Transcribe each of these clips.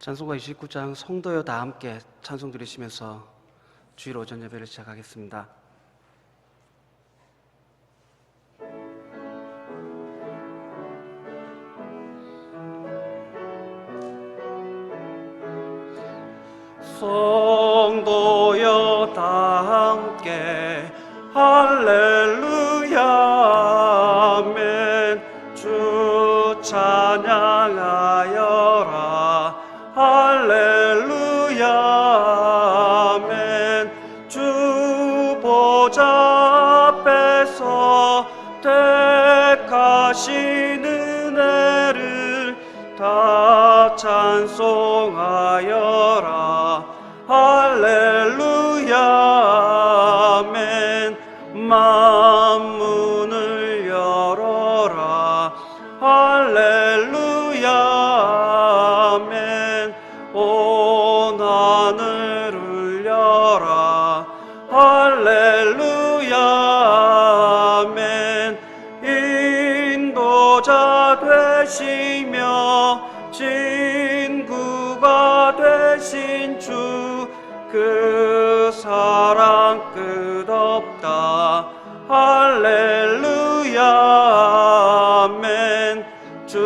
찬송가 29장 성도여 다 함께 찬송 드리시면서 주일 오전 예배를 시작하겠습니다. 성도여 다 함께 할렐루야 아멘. 주 찬양하여라 할렐루야 아멘. 주 보좌 앞에서 택하신 은혜를 다 찬송하여라 할렐루야 아멘. 만문을 열어라 할렐루야 아멘. 온 하늘 울려라 할렐루야 아멘. 인도자 되시며 친구가 되신 주 그 사랑 끝없다 할렐루야 아멘. 주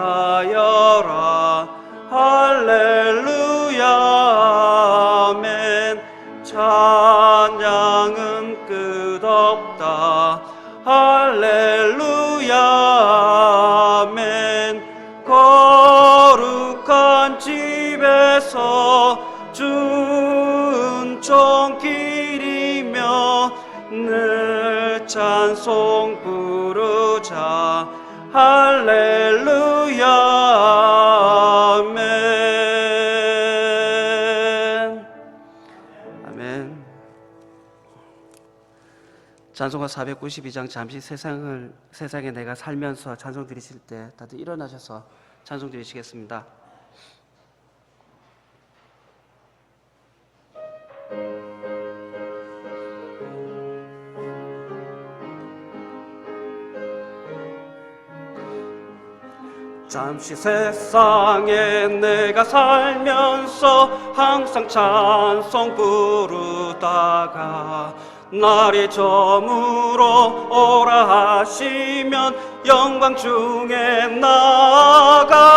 찬양하여라 할렐루야 아멘. 찬양은 끝없다 할렐루야 아멘. 거룩한 집에서 주 은총 기리며 늘 찬송 부르자 할렐루야 아멘. 아멘. 찬송가 492장 잠시 세상에 내가 살면서 찬송 드리실 때 다들 일어나셔서 찬송 드리시겠습니다. 잠시 세상에 내가 살면서 항상 찬송 부르다가 날이 저물어 오라 하시면 영광 중에 나가리.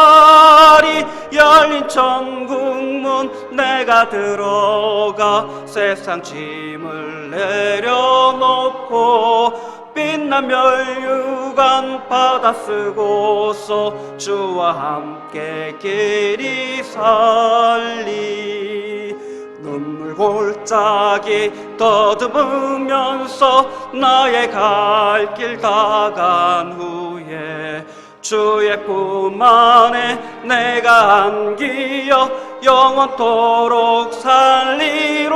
열린 천국문 내가 들어가 세상 짐을 내려놓고 빛난 멸류관 받아 쓰고서 주와 함께 길이 살리. 눈물 골짜기 더듬으면서 나의 갈 길 다 간 후에 주의 품 안에 내가 안기어 영원토록 살리로다.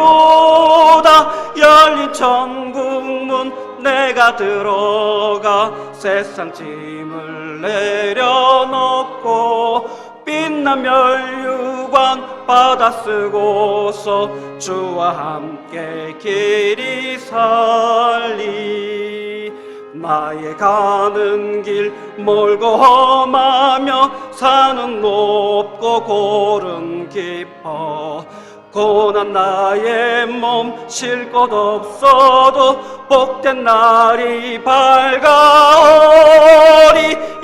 열린 천국문 내가 들어가 세상 짐을 내려놓고 빛난 멸류관 받아 쓰고서 주와 함께 길이 살리. 나의 가는 길 멀고 험하며 산은 높고 골은 깊어 고난 나의 몸 쉴 곳 없어도 복된 날이 밝아오리.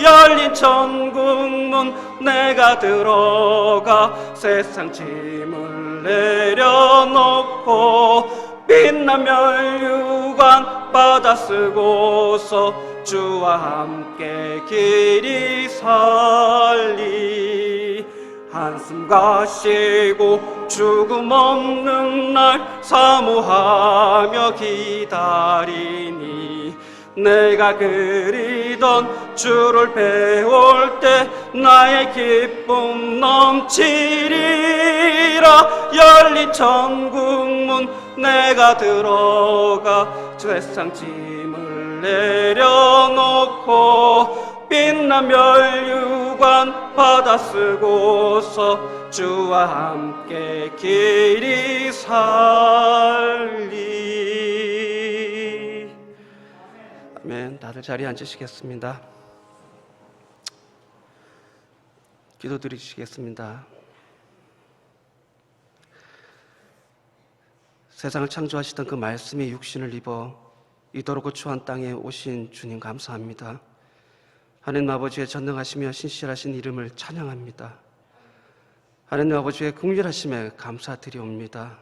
열린 천국문 내가 들어가 세상 짐을 내려놓고 빛난 멸류관 받아 쓰고서 주와 함께 길이 살리. 한숨과 쉬고 죽음 없는 날 사모하며 기다리니 내가 그리던 주를 배울 때 나의 기쁨 넘치리라. 열린 천국문 내가 들어가 세상 짐을 내려놓고 빛난 멸류관 받아 쓰고서 주와 함께 길이 살리. 아멘. 다들 자리에 앉으시겠습니다. 기도드리시겠습니다. 세상을 창조하시던 그 말씀이 육신을 입어 이토록 거추한 땅에 오신 주님 감사합니다. 하나님 아버지의 전능하시며 신실하신 이름을 찬양합니다. 하나님 아버지의 긍휼하심에 감사드리옵니다.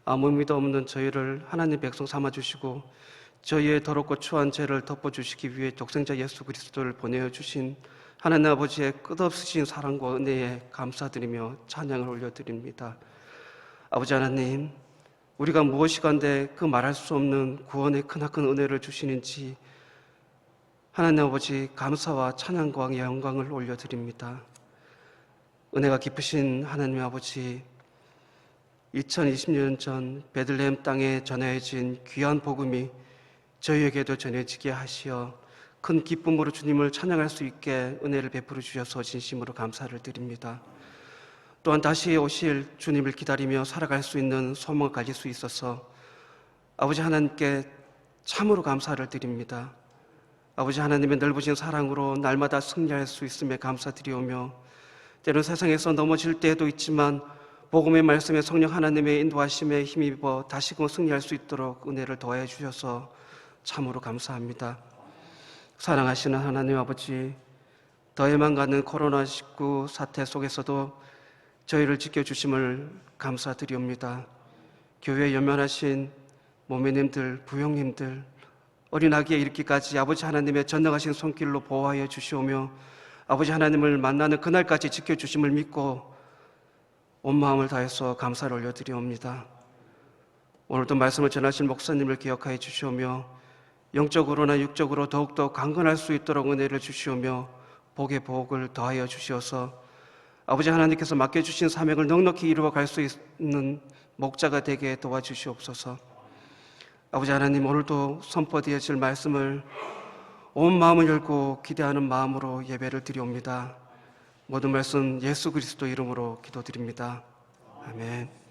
아무 의미도 없는 저희를 하나님 백성 삼아주시고 저희의 더럽고 추한 죄를 덮어주시기 위해 독생자 예수 그리스도를 보내주신 하나님 아버지의 끝없으신 사랑과 은혜에 감사드리며 찬양을 올려드립니다. 아버지 하나님, 우리가 무엇이간데 그 말할 수 없는 구원의 크나큰 은혜를 주시는지 하나님 아버지 감사와 찬양과 영광을 올려드립니다. 은혜가 깊으신 하나님 아버지, 2020년 전 베들레헴 땅에 전해진 귀한 복음이 저희에게도 전해지게 하시어 큰 기쁨으로 주님을 찬양할 수 있게 은혜를 베풀어 주셔서 진심으로 감사를 드립니다. 또한 다시 오실 주님을 기다리며 살아갈 수 있는 소망을 가질 수 있어서 아버지 하나님께 참으로 감사를 드립니다. 아버지 하나님의 넓으신 사랑으로 날마다 승리할 수 있음에 감사드리오며 때론 세상에서 넘어질 때도 있지만 복음의 말씀에 성령 하나님의 인도하심에 힘입어 다시금 승리할 수 있도록 은혜를 더해 주셔서 참으로 감사합니다. 사랑하시는 하나님 아버지, 더해만 가는 코로나19 사태 속에서도 저희를 지켜주심을 감사드리옵니다. 교회에 연면하신 모매님들, 부형님들, 어린아기에 이르기까지 아버지 하나님의 전능하신 손길로 보호하여 주시오며 아버지 하나님을 만나는 그날까지 지켜주심을 믿고 온 마음을 다해서 감사를 올려드리옵니다. 오늘도 말씀을 전하신 목사님을 기억하여 주시오며 영적으로나 육적으로 더욱더 강건할 수 있도록 은혜를 주시오며 복의 복을 더하여 주시어서 아버지 하나님께서 맡겨주신 사명을 넉넉히 이루어갈 수 있는 목자가 되게 도와주시옵소서. 아버지 하나님, 오늘도 선포되어질 말씀을 온 마음을 열고 기대하는 마음으로 예배를 드리옵니다. 모든 말씀 예수 그리스도 이름으로 기도드립니다. 아멘.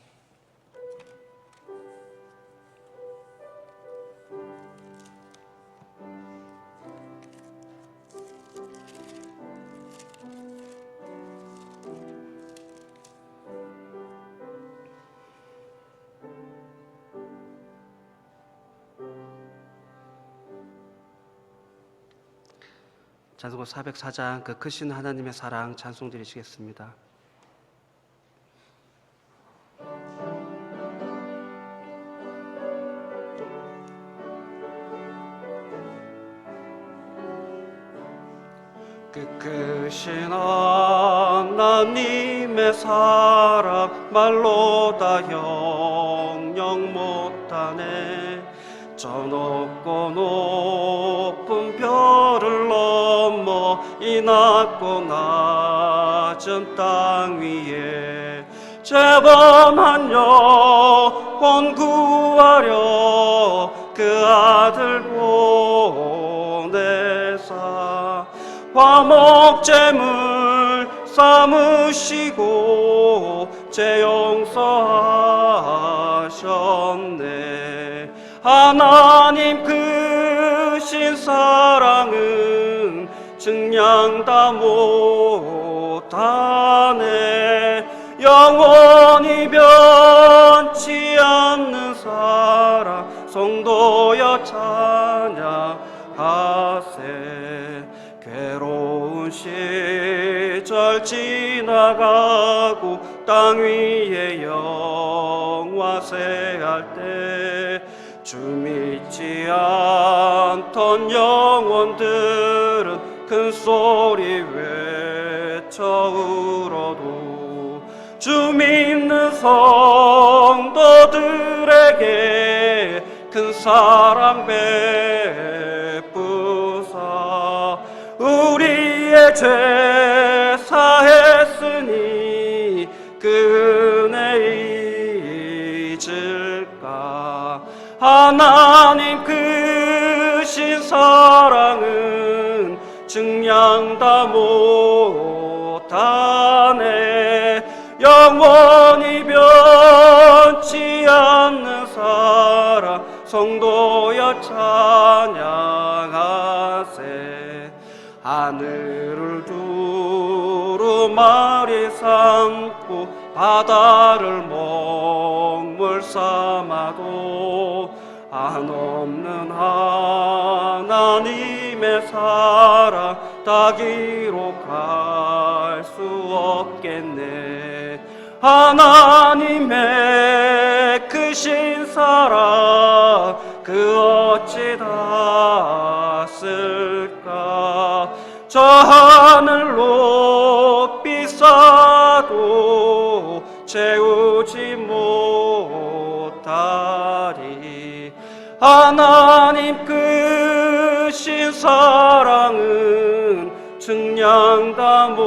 찬송가 404장 그 크신 하나님의 사랑 찬송 드리시겠습니다. 그 크신 하나님의 사랑 말로 다 영영 못하네. 저 높고 높은 별을 넘어 이 낮고 낮은 땅 위에 죄범한 영혼 구하려 그 아들 보내사 화목제물 삼으시고 죄 용서하셨네. 하나님 크신 사랑은 증량 다 못하네. 영원히 변치 않는 사랑 성도여 찬양하세. 괴로운 시절 지나가고 땅 위에 영화세할 때 주 믿지 않던 영혼들은 큰 소리 외쳐 울어도 주 믿는 성도들에게 큰 사랑 베푸사 우리의 죄 사했으니 그 은혜 잊을까. 하나님 크신 사랑은 증량 다 못하네. 영원히 변치 않는 사랑 성도여 찬양하세. 하늘을 두루마 삼고 바다를 먹물 삼아도 한없는 하나님의 사랑 다 기록할 수 없겠네. 하나님의 크신 사랑 그 어찌 닿았을까. 저 하늘 높이 쌓아도 채우지 못하리. 하나님 크신 사랑은 증량 다 못하네.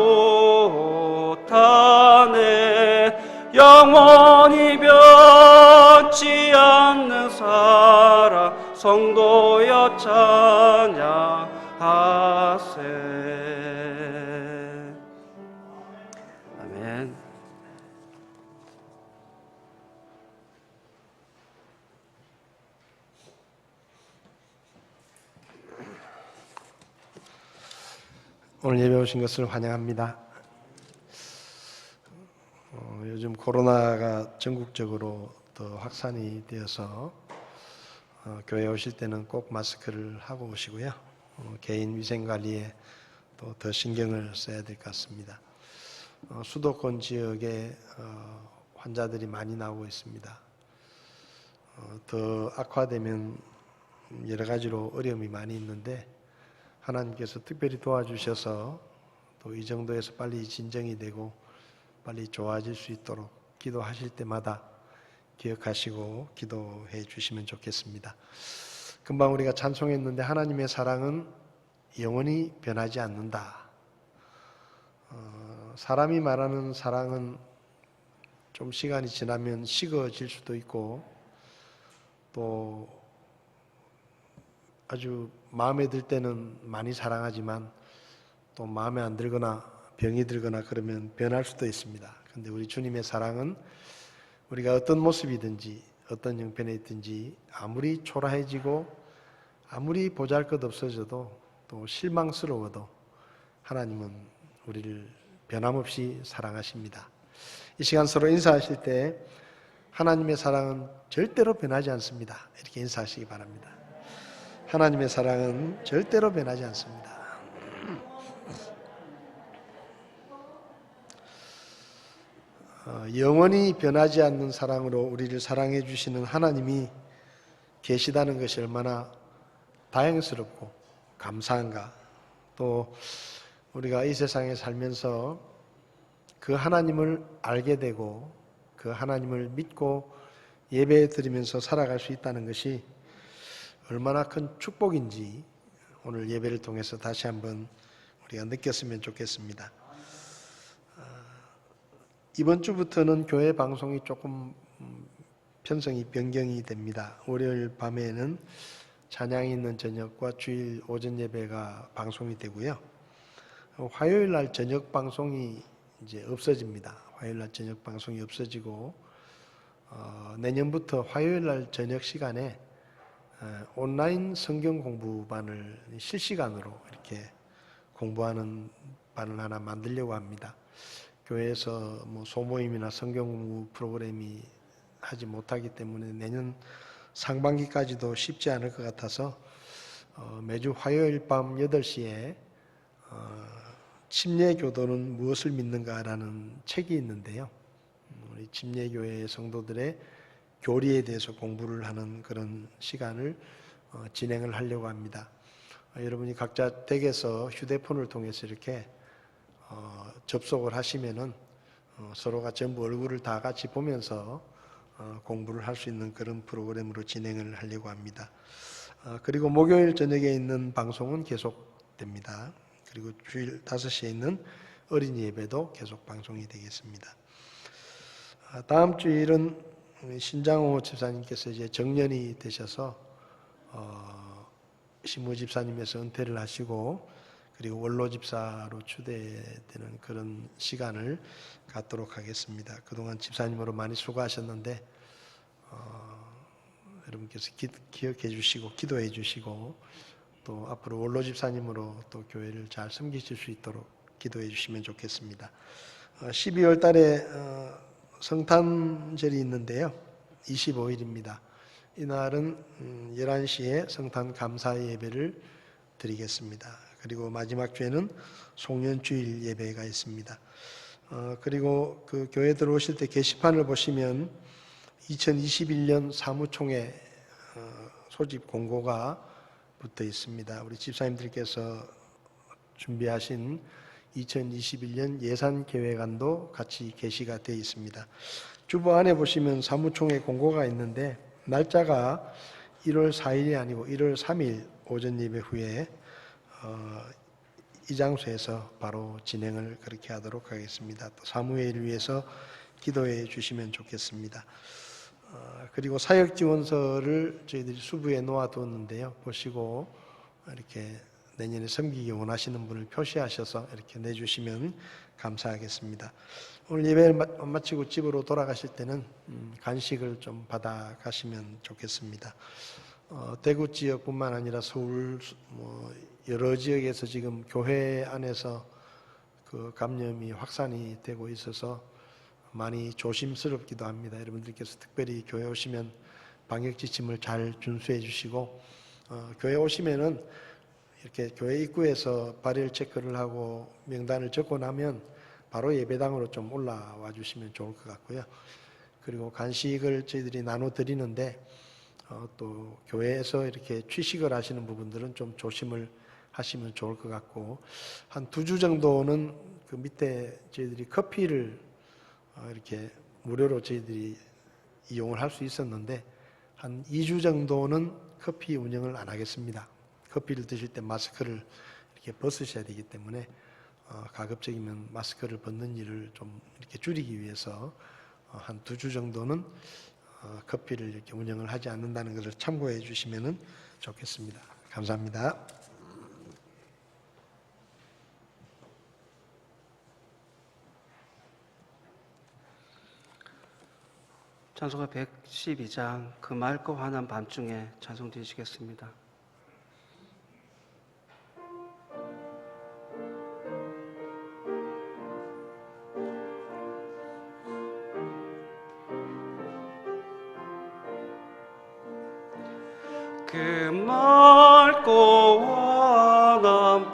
영원히 변치 않는 사랑 성도여 찬양하세. 아멘. 오늘 예배 오신 것을 환영합니다. 요즘 코로나가 전국적으로 더 확산이 되어서 교회 오실 때는 꼭 마스크를 하고 오시고요. 개인 위생 관리에 또 더 신경을 써야 될 것 같습니다. 수도권 지역에 환자들이 많이 나오고 있습니다. 더 악화되면 여러 가지로 어려움이 많이 있는데 하나님께서 특별히 도와주셔서 또 이 정도에서 빨리 진정이 되고 빨리 좋아질 수 있도록 기도하실 때마다 기억하시고 기도해 주시면 좋겠습니다. 금방 우리가 찬송했는데 하나님의 사랑은 영원히 변하지 않는다. 사람이 말하는 사랑은 좀 시간이 지나면 식어질 수도 있고 또 아주 마음에 들 때는 많이 사랑하지만 또 마음에 안 들거나 병이 들거나 그러면 변할 수도 있습니다. 그런데 우리 주님의 사랑은 우리가 어떤 모습이든지 어떤 형편에 있든지 아무리 초라해지고 아무리 보잘것없어져도 또 실망스러워도 하나님은 우리를 변함없이 사랑하십니다. 이 시간 서로 인사하실 때 하나님의 사랑은 절대로 변하지 않습니다. 이렇게 인사하시기 바랍니다. 하나님의 사랑은 절대로 변하지 않습니다. 영원히 변하지 않는 사랑으로 우리를 사랑해 주시는 하나님이 계시다는 것이 얼마나 다행스럽고 감사한가. 또 우리가 이 세상에 살면서 그 하나님을 알게 되고 그 하나님을 믿고 예배 드리면서 살아갈 수 있다는 것이 얼마나 큰 축복인지 오늘 예배를 통해서 다시 한번 우리가 느꼈으면 좋겠습니다. 이번 주부터는 교회 방송이 조금 편성이 변경이 됩니다. 월요일 밤에는 찬양이 있는 저녁과 주일 오전 예배가 방송이 되고요. 화요일 날 저녁 방송이 이제 없어집니다. 화요일 날 저녁 방송이 없어지고 내년부터 화요일 날 저녁 시간에 온라인 성경 공부반을 실시간으로 이렇게 공부하는 반을 하나 만들려고 합니다. 교회에서 뭐 소모임이나 성경 공부 프로그램이 하지 못하기 때문에 내년 상반기까지도 쉽지 않을 것 같아서 매주 화요일 밤 8시에 침례교도는 무엇을 믿는가라는 책이 있는데요. 우리 침례교회 성도들의 교리에 대해서 공부를 하는 그런 시간을 진행을 하려고 합니다. 여러분이 각자 댁에서 휴대폰을 통해서 이렇게 접속을 하시면은 서로가 전부 얼굴을 다 같이 보면서 공부를 할 수 있는 그런 프로그램으로 진행을 하려고 합니다. 그리고 목요일 저녁에 있는 방송은 계속됩니다. 그리고 주일 5시에 있는 어린이 예배도 계속 방송이 되겠습니다. 다음 주일은 신장호 집사님께서 이제 정년이 되셔서 신무 집사님에서 은퇴를 하시고 그리고 원로 집사로 추대되는 그런 시간을 갖도록 하겠습니다. 그동안 집사님으로 많이 수고하셨는데 여러분께서 기억해 주시고 기도해 주시고 또 앞으로 원로 집사님으로 또 교회를 잘 섬기실 수 있도록 기도해 주시면 좋겠습니다. 12월 달에 성탄절이 있는데요. 25일입니다. 이날은 11시에 성탄 감사 예배를 드리겠습니다. 그리고 마지막 주에는 송년주일 예배가 있습니다. 그리고 그 교회 들어오실 때 게시판을 보시면 2021년 사무총회 소집 공고가 붙어 있습니다. 우리 집사님들께서 준비하신 2021년 예산계획안도 같이 게시가 되어 있습니다. 주보 안에 보시면 사무총회 공고가 있는데 날짜가 1월 4일이 아니고 1월 3일 오전 예배 후에 이 장소에서 바로 진행을 그렇게 하도록 하겠습니다. 또 사무회를 위해서 기도해 주시면 좋겠습니다. 그리고 사역지원서를 저희들이 수부에 놓아두었는데요. 보시고 이렇게 내년에 섬기기 원하시는 분을 표시하셔서 이렇게 내주시면 감사하겠습니다. 오늘 예배를 마치고 집으로 돌아가실 때는 간식을 좀 받아 가시면 좋겠습니다. 대구 지역뿐만 아니라 서울 여러 지역에서 지금 교회 안에서 그 감염이 확산이 되고 있어서 많이 조심스럽기도 합니다. 여러분들께서 특별히 교회 오시면 방역 지침을 잘 준수해 주시고 교회 오시면은 이렇게 교회 입구에서 발열 체크를 하고 명단을 적고 나면 바로 예배당으로 좀 올라와 주시면 좋을 것 같고요. 그리고 간식을 저희들이 나눠 드리는데 또 교회에서 이렇게 취식을 하시는 부분들은 좀 조심을 하시면 좋을 것 같고 한 2주 정도는 그 밑에 저희들이 커피를 이렇게 무료로 저희들이 이용을 할 수 있었는데 한 2주 정도는 커피 운영을 안 하겠습니다. 커피를 드실 때 마스크를 이렇게 벗으셔야 되기 때문에 가급적이면 마스크를 벗는 일을 좀 이렇게 줄이기 위해서 한 2주 정도는 커피를 이렇게 운영을 하지 않는다는 것을 참고해 주시면 좋겠습니다. 감사합니다. 찬송가 112장 그 맑고 환한 밤중에 찬송 드리시겠습니다. 그 맑고 환한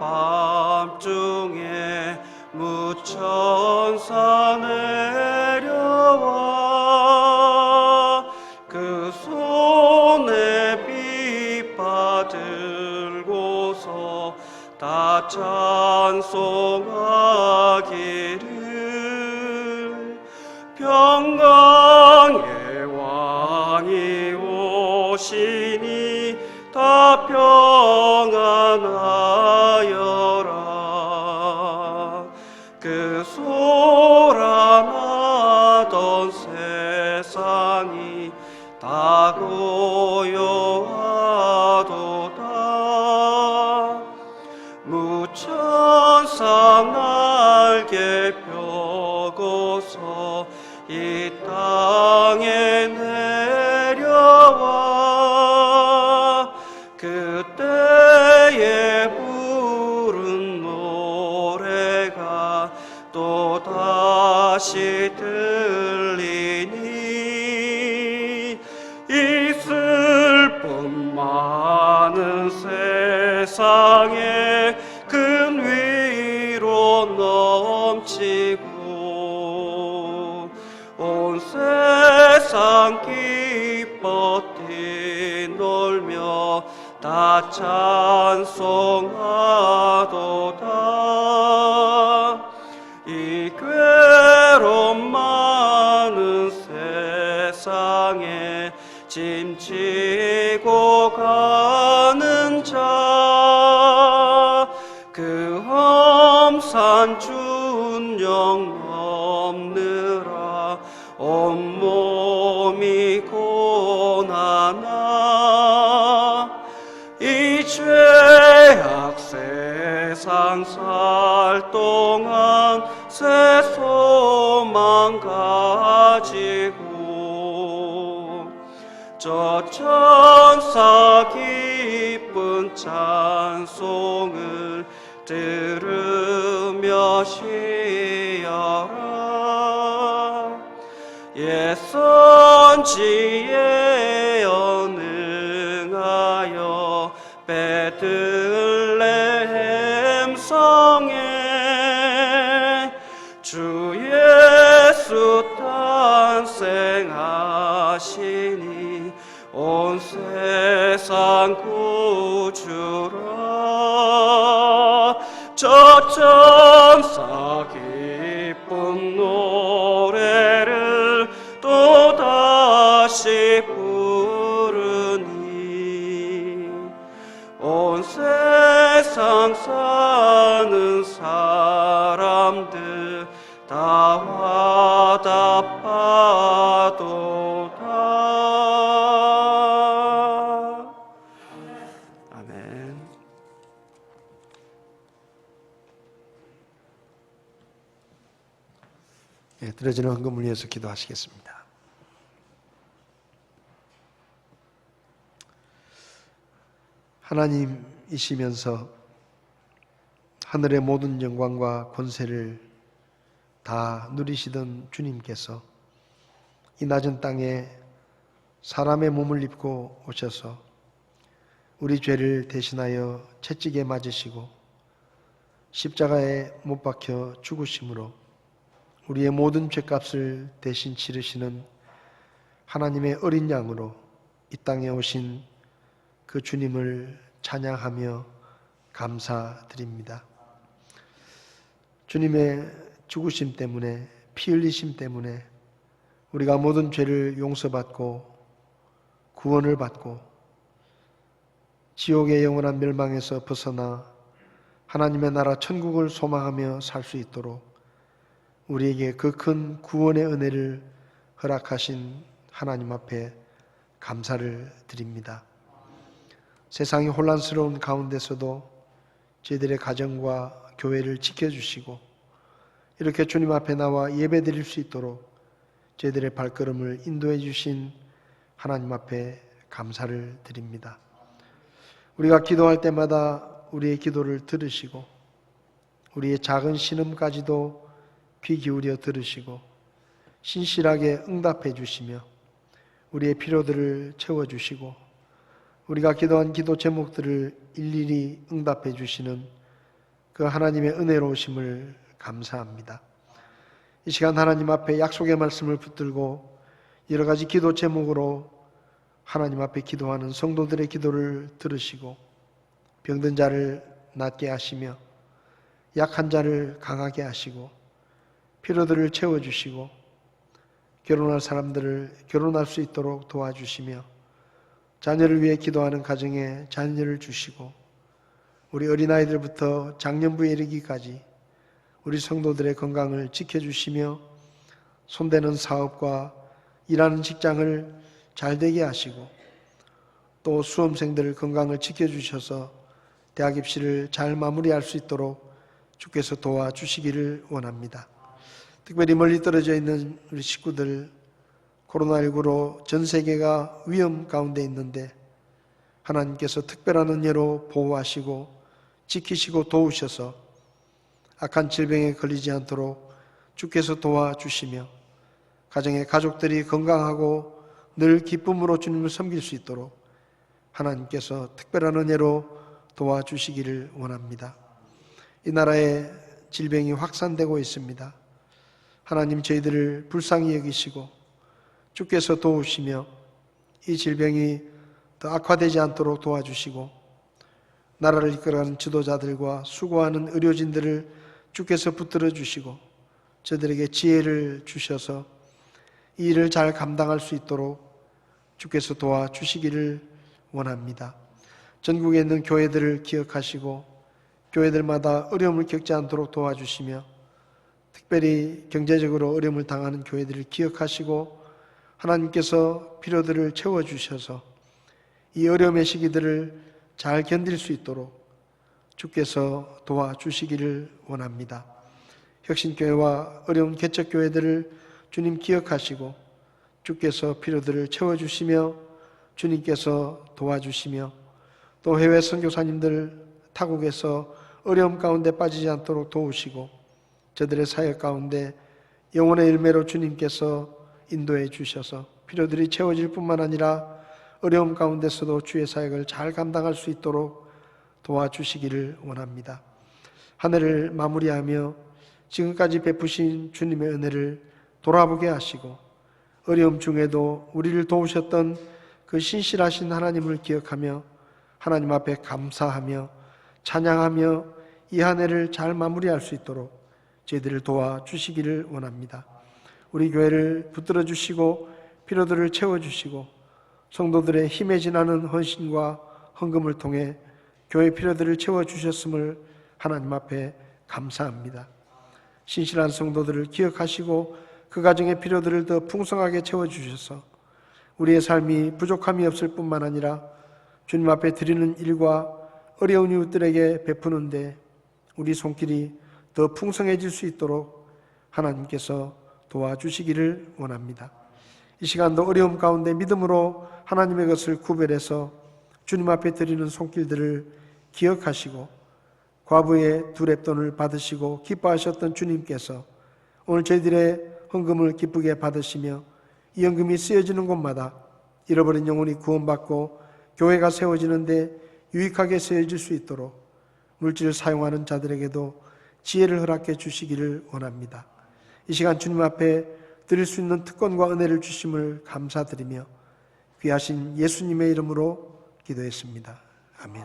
밤중에 무천사 내려와 그 손에 빛바 들고서 다 찬송하기를 평강의 왕이 오시니 다 평안하여라. 그 소란하던 세상이 다 고요하도다. 무천사 날개 펴고서 이 땅에 내려와 그때에 부른 노래가 또다시 들리니 이 슬픔 많은 세상에 큰 위로 넘치고 온 세상 기뻐 뛰놀며 다 찬송하도다. 이 괴로움 많은 세상에 짐지고 가는 자 그 험산 준영 넘느라 온몸이 고난하 이 죄악 세상 살 동안 새 소망 가지고 저 천사 기쁜 찬송을 들으며 쉬어라. 예선지에 언능하여 베들레헴 성에 주 예수 탄생하시니 온 세상 구주라. 저 천사 기쁜 노래를 또다시 부르니 온 세상 사는 사람들 다 화답하도다. 아멘. 드려지는 헌금을 위해서 기도하시겠습니다. 하나님이시면서 하늘의 모든 영광과 권세를 다 누리시던 주님께서 이 낮은 땅에 사람의 몸을 입고 오셔서 우리 죄를 대신하여 채찍에 맞으시고 십자가에 못 박혀 죽으심으로 우리의 모든 죄값을 대신 치르시는 하나님의 어린 양으로 이 땅에 오신 그 주님을 찬양하며 감사드립니다. 주님의 죽으심 때문에, 피 흘리심 때문에 우리가 모든 죄를 용서받고 구원을 받고 지옥의 영원한 멸망에서 벗어나 하나님의 나라 천국을 소망하며 살 수 있도록 우리에게 그 큰 구원의 은혜를 허락하신 하나님 앞에 감사를 드립니다. 세상이 혼란스러운 가운데서도 저희들의 가정과 교회를 지켜주시고 이렇게 주님 앞에 나와 예배드릴 수 있도록 저희들의 발걸음을 인도해 주신 하나님 앞에 감사를 드립니다. 우리가 기도할 때마다 우리의 기도를 들으시고 우리의 작은 신음까지도 귀 기울여 들으시고 신실하게 응답해 주시며 우리의 필요들을 채워주시고 우리가 기도한 기도 제목들을 일일이 응답해 주시는 그 하나님의 은혜로우심을 감사합니다. 이 시간 하나님 앞에 약속의 말씀을 붙들고 여러 가지 기도 제목으로 하나님 앞에 기도하는 성도들의 기도를 들으시고 병든 자를 낫게 하시며 약한 자를 강하게 하시고 필요들을 채워주시고 결혼할 사람들을 결혼할 수 있도록 도와주시며 자녀를 위해 기도하는 가정에 자녀를 주시고 우리 어린아이들부터 장년부에 이르기까지 우리 성도들의 건강을 지켜주시며 손대는 사업과 일하는 직장을 잘 되게 하시고 또 수험생들 건강을 지켜주셔서 대학 입시를 잘 마무리할 수 있도록 주께서 도와주시기를 원합니다. 특별히 멀리 떨어져 있는 우리 식구들 코로나19로 전 세계가 위험 가운데 있는데 하나님께서 특별한 은혜로 보호하시고 지키시고 도우셔서 악한 질병에 걸리지 않도록 주께서 도와주시며 가정의 가족들이 건강하고 늘 기쁨으로 주님을 섬길 수 있도록 하나님께서 특별한 은혜로 도와주시기를 원합니다. 이 나라에 질병이 확산되고 있습니다. 하나님 저희들을 불쌍히 여기시고 주께서 도우시며 이 질병이 더 악화되지 않도록 도와주시고 나라를 이끌어가는 지도자들과 수고하는 의료진들을 주께서 붙들어 주시고 저들에게 지혜를 주셔서 이 일을 잘 감당할 수 있도록 주께서 도와주시기를 원합니다. 전국에 있는 교회들을 기억하시고 교회들마다 어려움을 겪지 않도록 도와주시며 특별히 경제적으로 어려움을 당하는 교회들을 기억하시고 하나님께서 필요들을 채워주셔서 이 어려움의 시기들을 잘 견딜 수 있도록 주께서 도와주시기를 원합니다. 혁신교회와 어려운 개척교회들을 주님 기억하시고 주께서 필요들을 채워주시며 주님께서 도와주시며 또 해외 선교사님들 타국에서 어려움 가운데 빠지지 않도록 도우시고 저들의 사역 가운데 영혼의 열매로 주님께서 인도해 주셔서 필요들이 채워질 뿐만 아니라 어려움 가운데서도 주의 사역을 잘 감당할 수 있도록 도와주시기를 원합니다. 한 해를 마무리하며 지금까지 베푸신 주님의 은혜를 돌아보게 하시고 어려움 중에도 우리를 도우셨던 그 신실하신 하나님을 기억하며 하나님 앞에 감사하며 찬양하며 이 한 해를 잘 마무리할 수 있도록 저희들을 도와주시기를 원합니다. 우리 교회를 붙들어 주시고 필요들을 채워주시고 성도들의 힘에 지나는 헌신과 헌금을 통해 교회 필요들을 채워주셨음을 하나님 앞에 감사합니다. 신실한 성도들을 기억하시고 그 가정의 필요들을 더 풍성하게 채워주셔서 우리의 삶이 부족함이 없을 뿐만 아니라 주님 앞에 드리는 일과 어려운 이웃들에게 베푸는데 우리 손길이 더 풍성해질 수 있도록 하나님께서 도와주시기를 원합니다. 이 시간도 어려움 가운데 믿음으로 하나님의 것을 구별해서 주님 앞에 드리는 손길들을 기억하시고 과부의 두 렙돈을 받으시고 기뻐하셨던 주님께서 오늘 저희들의 헌금을 기쁘게 받으시며 이 헌금이 쓰여지는 곳마다 잃어버린 영혼이 구원받고 교회가 세워지는데 유익하게 쓰여질 수 있도록 물질을 사용하는 자들에게도 지혜를 허락해 주시기를 원합니다. 이 시간 주님 앞에 드릴 수 있는 특권과 은혜를 주심을 감사드리며 귀하신 예수님의 이름으로 기도했습니다. 아멘.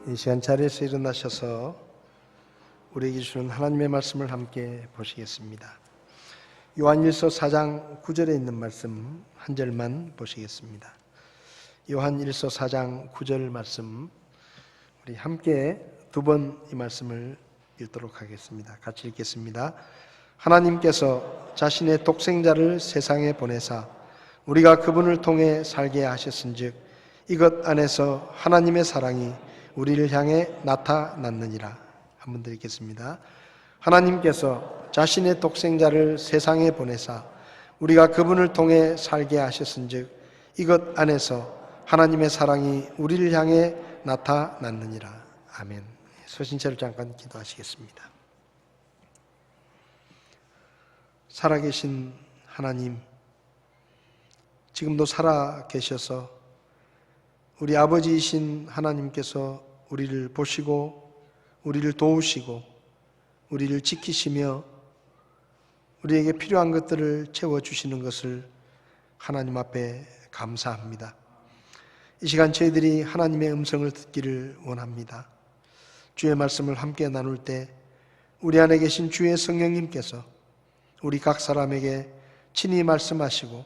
이 시간 자리에서 일어나셔서 우리에게 주는 하나님의 말씀을 함께 보시겠습니다. 요한일서 4장 9절에 있는 말씀 한 절만 보시겠습니다. 요한일서 4장 9절 말씀 우리 함께 두 번 이 말씀을 읽도록 하겠습니다. 같이 읽겠습니다. 하나님께서 자신의 독생자를 세상에 보내사 우리가 그분을 통해 살게 하셨은즉 이것 안에서 하나님의 사랑이 우리를 향해 나타났느니라. 한 번 더 읽겠습니다. 하나님께서 자신의 독생자를 세상에 보내사 우리가 그분을 통해 살게 하셨은즉 이것 안에서 하나님의 사랑이 우리를 향해 나타났느니라. 아멘. 서신체를 잠깐 기도하시겠습니다. 살아계신 하나님, 지금도 살아계셔서 우리 아버지이신 하나님께서 우리를 보시고 우리를 도우시고 우리를 지키시며 우리에게 필요한 것들을 채워주시는 것을 하나님 앞에 감사합니다. 이 시간 저희들이 하나님의 음성을 듣기를 원합니다. 주의 말씀을 함께 나눌 때 우리 안에 계신 주의 성령님께서 우리 각 사람에게 친히 말씀하시고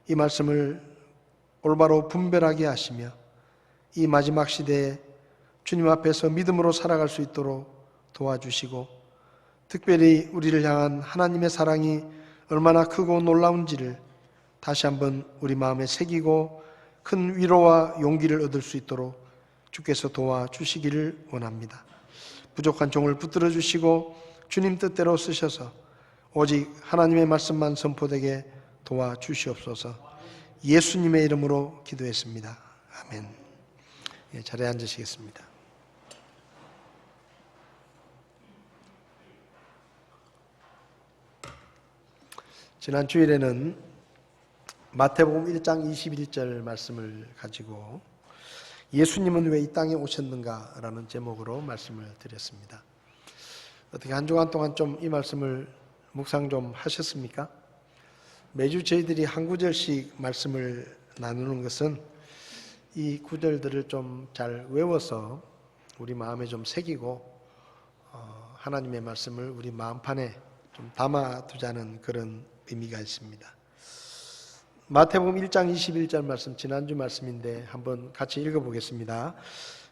이 말씀을 올바로 분별하게 하시며 이 마지막 시대에 주님 앞에서 믿음으로 살아갈 수 있도록 도와주시고 특별히 우리를 향한 하나님의 사랑이 얼마나 크고 놀라운지를 다시 한번 우리 마음에 새기고 큰 위로와 용기를 얻을 수 있도록 주께서 도와주시기를 원합니다. 부족한 종을 붙들어 주시고 주님 뜻대로 쓰셔서 오직 하나님의 말씀만 선포되게 도와주시옵소서. 예수님의 이름으로 기도했습니다. 아멘. 자리에 앉으시겠습니다. 지난 주일에는 마태복음 1장 21절 말씀을 가지고 예수님은 왜 이 땅에 오셨는가 라는 제목으로 말씀을 드렸습니다. 어떻게 한 주간 동안 좀 이 말씀을 묵상 좀 하셨습니까? 매주 저희들이 한 구절씩 말씀을 나누는 것은 이 구절들을 좀 잘 외워서 우리 마음에 좀 새기고 하나님의 말씀을 우리 마음판에 좀 담아두자는 그런 의미가 있습니다. 마태복음 1장 21절 말씀, 지난주 말씀인데 한번 같이 읽어보겠습니다.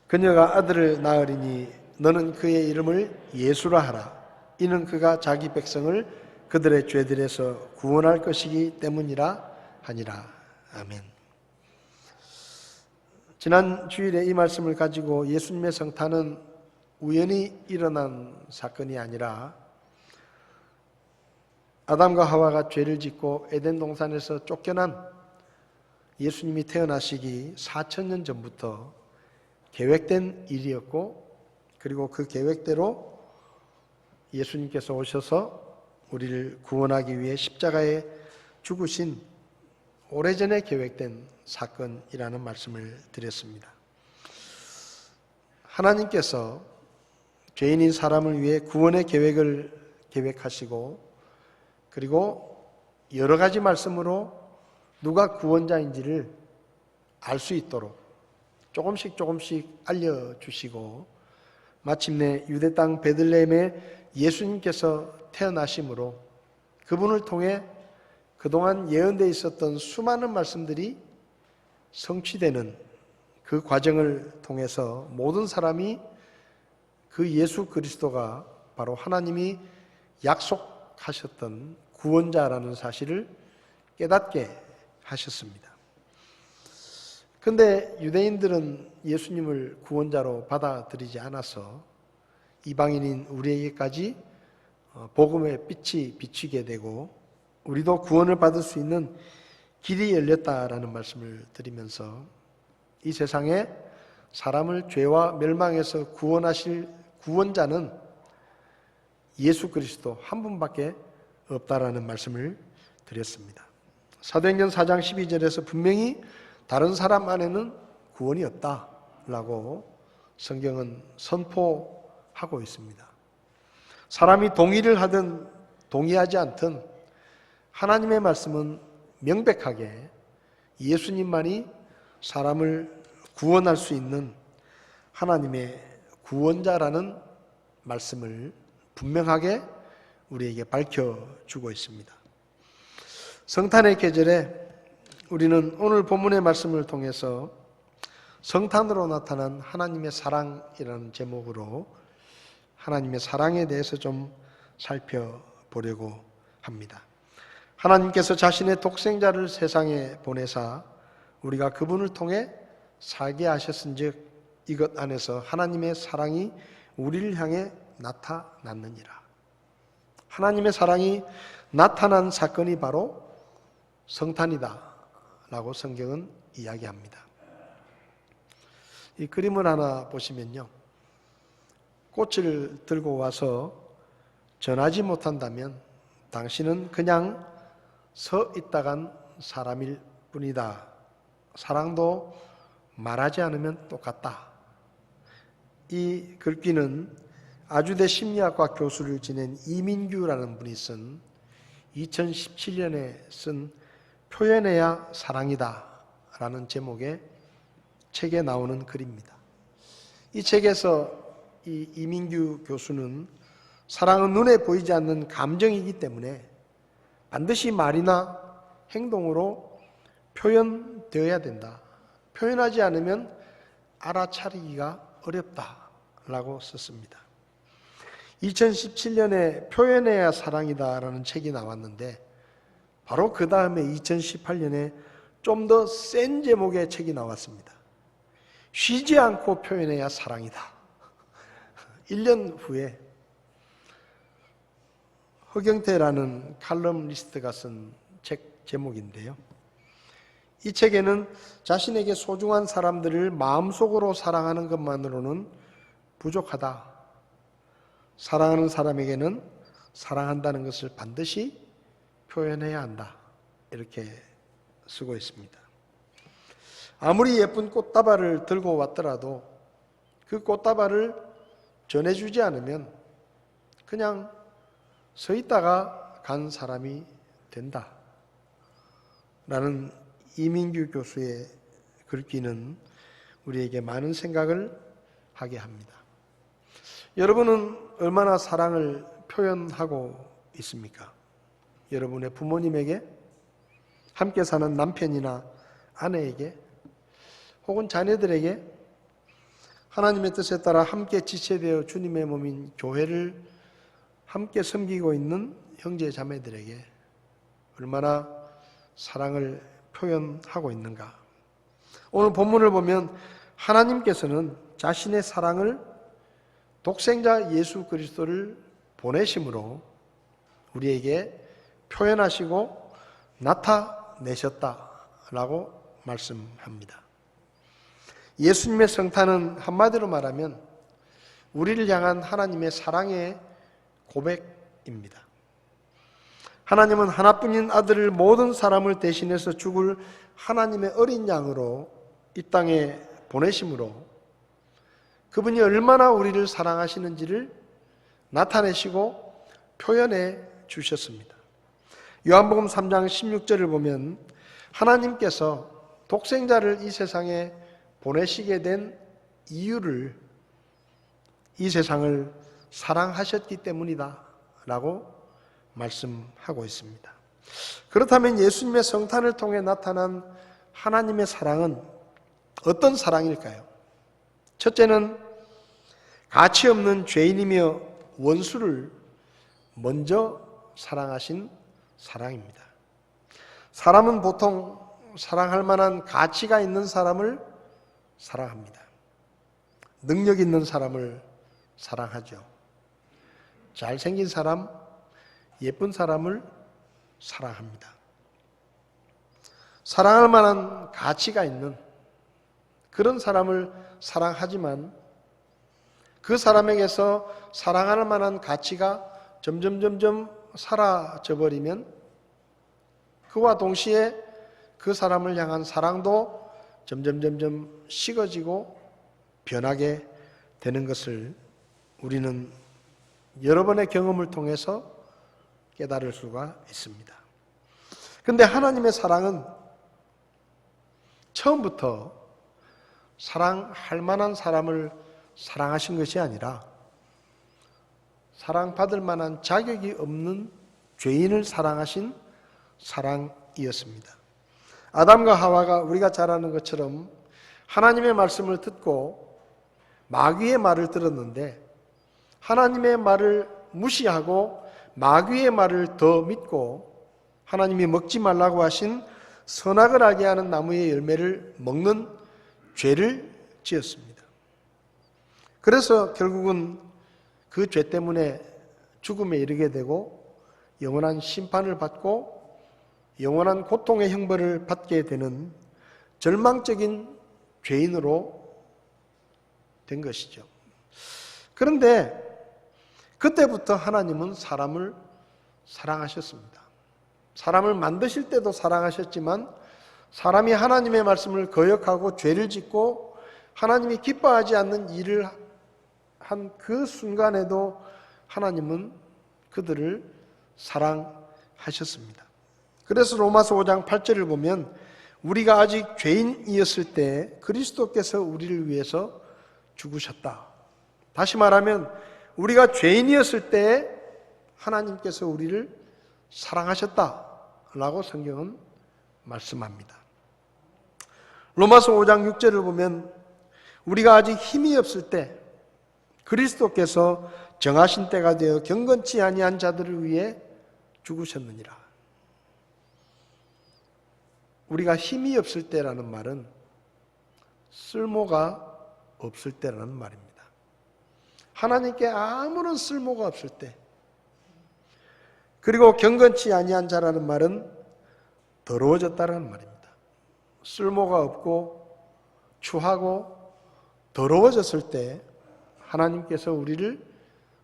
그녀가 아들을 낳으리니 너는 그의 이름을 예수라 하라. 이는 그가 자기 백성을 그들의 죄들에서 구원할 것이기 때문이라 하니라. 아멘. 지난 주일에 이 말씀을 가지고 예수님의 성탄은 우연히 일어난 사건이 아니라 아담과 하와가 죄를 짓고 에덴 동산에서 쫓겨난 예수님이 태어나시기 4,000년 전부터 계획된 일이었고, 그리고 그 계획대로 예수님께서 오셔서 우리를 구원하기 위해 십자가에 죽으신 오래전에 계획된 사건이라는 말씀을 드렸습니다. 하나님께서 죄인인 사람을 위해 구원의 계획을 계획하시고, 그리고 여러 가지 말씀으로 누가 구원자인지를 알 수 있도록 조금씩 알려주시고, 마침내 유대 땅 베들레헴에 예수님께서 태어나심으로 그분을 통해 그동안 예언되어 있었던 수많은 말씀들이 성취되는 그 과정을 통해서 모든 사람이 그 예수 그리스도가 바로 하나님이 약속하셨던 구원자라는 사실을 깨닫게 하셨습니다. 그런데 유대인들은 예수님을 구원자로 받아들이지 않아서 이방인인 우리에게까지 복음의 빛이 비치게 되고 우리도 구원을 받을 수 있는 길이 열렸다라는 말씀을 드리면서 이 세상에 사람을 죄와 멸망에서 구원하실 구원자는 예수 그리스도 한 분밖에 없다라는 말씀을 드렸습니다. 사도행전 4장 12절에서 분명히 다른 사람 안에는 구원이 없다라고 성경은 선포하고 있습니다. 사람이 동의를 하든 동의하지 않든 하나님의 말씀은 명백하게 예수님만이 사람을 구원할 수 있는 하나님의 구원자라는 말씀을 분명하게 우리에게 밝혀주고 있습니다. 성탄의 계절에 우리는 오늘 본문의 말씀을 통해서 성탄으로 나타난 하나님의 사랑이라는 제목으로 하나님의 사랑에 대해서 좀 살펴보려고 합니다. 하나님께서 자신의 독생자를 세상에 보내사 우리가 그분을 통해 살게 하셨은즉 이것 안에서 하나님의 사랑이 우리를 향해 나타났느니라. 하나님의 사랑이 나타난 사건이 바로 성탄이다 라고 성경은 이야기합니다. 이 그림을 하나 보시면요, 꽃을 들고 와서 전하지 못한다면 당신은 그냥 서 있다간 사람일 뿐이다. 사랑도 말하지 않으면 똑같다. 이 글귀는 아주대 심리학과 교수를 지낸 이민규라는 분이 쓴 2017년에 쓴 표현해야 사랑이다 라는 제목의 책에 나오는 글입니다. 이 책에서 이 이민규 교수는 사랑은 눈에 보이지 않는 감정이기 때문에 반드시 말이나 행동으로 표현되어야 된다. 표현하지 않으면 알아차리기가 어렵다라고 썼습니다. 2017년에 표현해야 사랑이다라는 책이 나왔는데 바로 그 다음에 2018년에 좀 더 센 제목의 책이 나왔습니다. 쉬지 않고 표현해야 사랑이다. 1년 후에 허경태라는 칼럼니스트가 쓴 책 제목인데요. 이 책에는 자신에게 소중한 사람들을 마음속으로 사랑하는 것만으로는 부족하다. 사랑하는 사람에게는 사랑한다는 것을 반드시 표현해야 한다. 이렇게 쓰고 있습니다. 아무리 예쁜 꽃다발을 들고 왔더라도 그 꽃다발을 전해주지 않으면 그냥 서 있다가 간 사람이 된다 라는 이민규 교수의 글귀는 우리에게 많은 생각을 하게 합니다. 여러분은 얼마나 사랑을 표현하고 있습니까? 여러분의 부모님에게, 함께 사는 남편이나 아내에게, 혹은 자녀들에게, 하나님의 뜻에 따라 함께 지체되어 주님의 몸인 교회를 함께 섬기고 있는 형제 자매들에게 얼마나 사랑을 표현하고 있는가? 오늘 본문을 보면 하나님께서는 자신의 사랑을 독생자 예수 그리스도를 보내심으로 우리에게 표현하시고 나타내셨다라고 말씀합니다. 예수님의 성탄은 한마디로 말하면 우리를 향한 하나님의 사랑의 고백입니다. 하나님은 하나뿐인 아들을 모든 사람을 대신해서 죽을 하나님의 어린 양으로 이 땅에 보내심으로 그분이 얼마나 우리를 사랑하시는지를 나타내시고 표현해 주셨습니다. 요한복음 3장 16절을 보면 하나님께서 독생자를 이 세상에 보내시게 된 이유를 이 세상을 사랑하셨기 때문이다 라고 말씀하고 있습니다. 그렇다면 예수님의 성탄을 통해 나타난 하나님의 사랑은 어떤 사랑일까요? 첫째는 가치 없는 죄인이며 원수를 먼저 사랑하신 사랑입니다. 사람은 보통 사랑할 만한 가치가 있는 사람을 사랑합니다. 능력 있는 사람을 사랑하죠. 잘생긴 사람, 예쁜 사람을 사랑합니다. 사랑할 만한 가치가 있는 그런 사람을 사랑하지만 그 사람에게서 사랑할 만한 가치가 점점 사라져 버리면 그와 동시에 그 사람을 향한 사랑도 점점 식어지고 변하게 되는 것을 우리는 여러 번의 경험을 통해서 깨달을 수가 있습니다. 그런데 하나님의 사랑은 처음부터 사랑할 만한 사람을 사랑하신 것이 아니라 사랑받을 만한 자격이 없는 죄인을 사랑하신 사랑이었습니다. 아담과 하와가 우리가 잘 아는 것처럼 하나님의 말씀을 듣고 마귀의 말을 들었는데 하나님의 말을 무시하고 마귀의 말을 더 믿고 하나님이 먹지 말라고 하신 선악을 알게 하는 나무의 열매를 먹는 죄를 지었습니다. 그래서 결국은 그 죄 때문에 죽음에 이르게 되고 영원한 심판을 받고 영원한 고통의 형벌을 받게 되는 절망적인 죄인으로 된 것이죠. 그런데 그때부터 하나님은 사람을 사랑하셨습니다. 사람을 만드실 때도 사랑하셨지만 사람이 하나님의 말씀을 거역하고 죄를 짓고 하나님이 기뻐하지 않는 일을 한 그 순간에도 하나님은 그들을 사랑하셨습니다. 그래서 로마서 5장 8절을 보면 우리가 아직 죄인이었을 때 그리스도께서 우리를 위해서 죽으셨다. 다시 말하면 우리가 죄인이었을 때 하나님께서 우리를 사랑하셨다라고 성경은 말씀합니다. 로마서 5장 6절을 보면 우리가 아직 힘이 없을 때 그리스도께서 정하신 때가 되어 경건치 아니한 자들을 위해 죽으셨느니라. 우리가 힘이 없을 때라는 말은 쓸모가 없을 때라는 말입니다. 하나님께 아무런 쓸모가 없을 때, 그리고 경건치 아니한 자라는 말은 더러워졌다는 말입니다. 쓸모가 없고 추하고 더러워졌을 때 하나님께서 우리를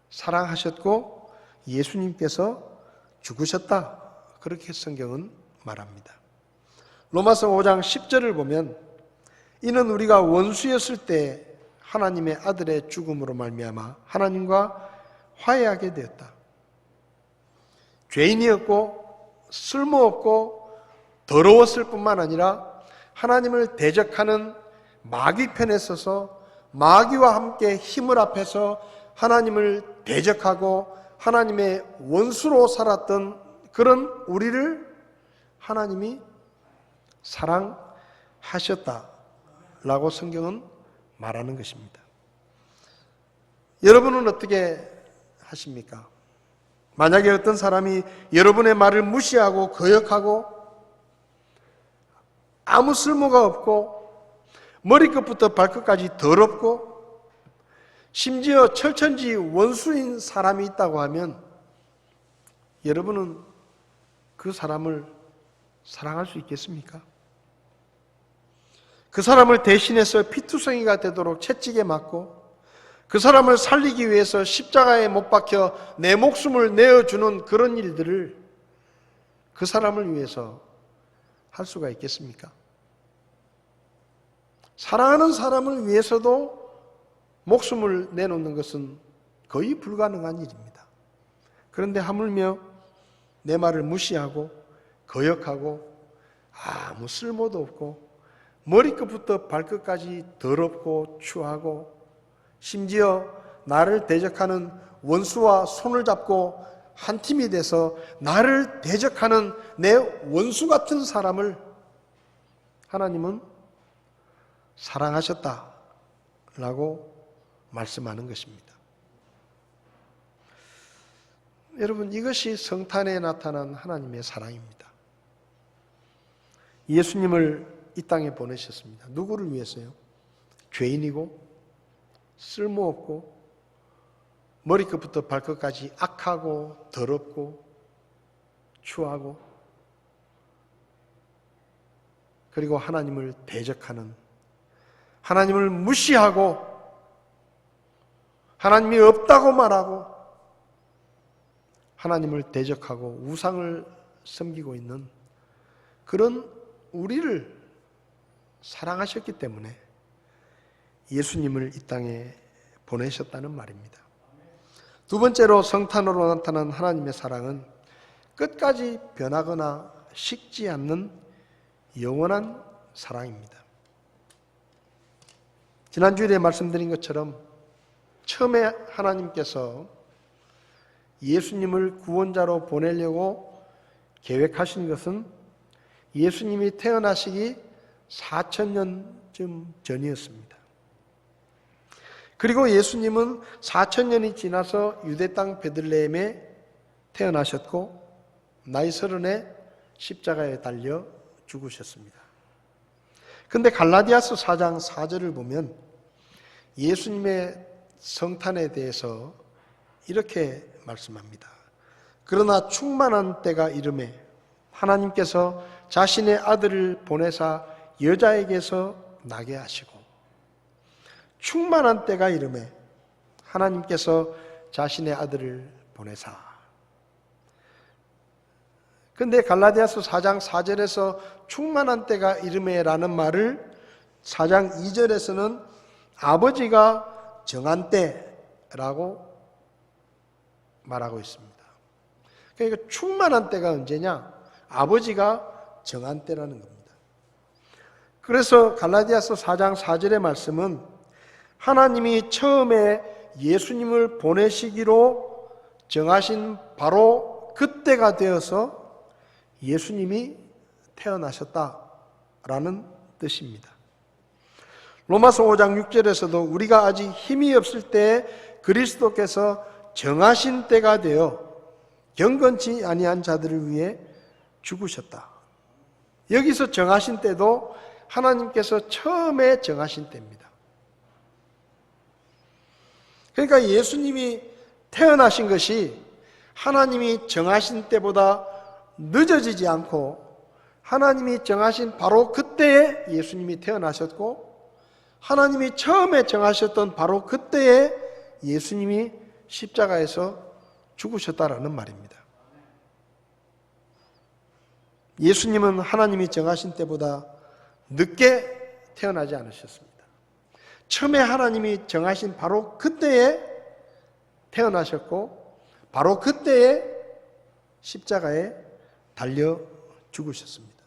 사랑하셨고 예수님께서 죽으셨다. 그렇게 성경은 말합니다. 로마서 5장 10절을 보면 이는 우리가 원수였을 때 하나님의 아들의 죽음으로 말미암아 하나님과 화해하게 되었다. 죄인이었고 쓸모없고 더러웠을 뿐만 아니라 하나님을 대적하는 마귀 편에 서서 마귀와 함께 힘을 합해서 하나님을 대적하고 하나님의 원수로 살았던 그런 우리를 하나님이 사랑하셨다라고 성경은 말하는 것입니다. 여러분은 어떻게 하십니까? 만약에 어떤 사람이 여러분의 말을 무시하고 거역하고 아무 쓸모가 없고 머리끝부터 발끝까지 더럽고 심지어 철천지 원수인 사람이 있다고 하면 여러분은 그 사람을 사랑할 수 있겠습니까? 그 사람을 대신해서 피투성이가 되도록 채찍에 맞고 그 사람을 살리기 위해서 십자가에 못 박혀 내 목숨을 내어주는 그런 일들을 그 사람을 위해서 할 수가 있겠습니까? 사랑하는 사람을 위해서도 목숨을 내놓는 것은 거의 불가능한 일입니다. 그런데 하물며 내 말을 무시하고 거역하고 아무 쓸모도 없고 머리끝부터 발끝까지 더럽고 추하고 심지어 나를 대적하는 원수와 손을 잡고 한 팀이 돼서 나를 대적하는 내 원수 같은 사람을 하나님은 사랑하셨다라고 말씀하는 것입니다. 여러분, 이것이 성탄에 나타난 하나님의 사랑입니다. 예수님을 이 땅에 보내셨습니다. 누구를 위해서요? 죄인이고 쓸모없고 머리끝부터 발끝까지 악하고 더럽고 추하고 그리고 하나님을 대적하는, 하나님을 무시하고 하나님이 없다고 말하고 하나님을 대적하고 우상을 섬기고 있는 그런 우리를 사랑하셨기 때문에 예수님을 이 땅에 보내셨다는 말입니다. 두 번째로 성탄으로 나타난 하나님의 사랑은 끝까지 변하거나 식지 않는 영원한 사랑입니다. 지난주에 말씀드린 것처럼 처음에 하나님께서 예수님을 구원자로 보내려고 계획하신 것은 예수님이 태어나시기 4,000년쯤 전이었습니다. 그리고 예수님은 4,000년이 지나서 유대 땅 베들레헴에 태어나셨고 나이 30에 십자가에 달려 죽으셨습니다. 그런데 갈라디아서 4장 4절을 보면 예수님의 성탄에 대해서 이렇게 말씀합니다. 그러나 충만한 때가 이르매 하나님께서 자신의 아들을 보내사 여자에게서 나게 하시고, 충만한 때가 이르매 하나님께서 자신의 아들을 보내사. 그런데 갈라디아서 4장 4절에서 충만한 때가 이르매라는 말을 4장 2절에서는 아버지가 정한 때라고 말하고 있습니다. 그러니까 충만한 때가 언제냐? 아버지가 정한 때라는 겁니다. 그래서 갈라디아서 4장 4절의 말씀은 하나님이 처음에 예수님을 보내시기로 정하신 바로 그때가 되어서 예수님이 태어나셨다라는 뜻입니다. 로마서 5장 6절에서도 우리가 아직 힘이 없을 때 그리스도께서 정하신 때가 되어 경건치 아니한 자들을 위해 죽으셨다. 여기서 정하신 때도 하나님께서 처음에 정하신 때입니다. 그러니까 예수님이 태어나신 것이 하나님이 정하신 때보다 늦어지지 않고 하나님이 정하신 바로 그때에 예수님이 태어나셨고 하나님이 처음에 정하셨던 바로 그때에 예수님이 십자가에서 죽으셨다라는 말입니다. 예수님은 하나님이 정하신 때보다 늦게 태어나지 않으셨습니다. 처음에 하나님이 정하신 바로 그때에 태어나셨고 바로 그때에 십자가에 달려 죽으셨습니다.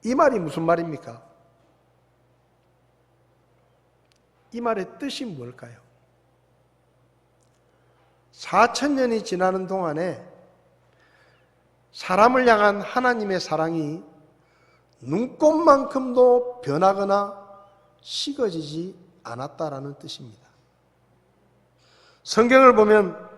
이 말이 무슨 말입니까? 이 말의 뜻이 뭘까요? 4000년이 지나는 동안에 사람을 향한 하나님의 사랑이 눈곱만큼도 변하거나 식어지지 않았다라는 뜻입니다. 성경을 보면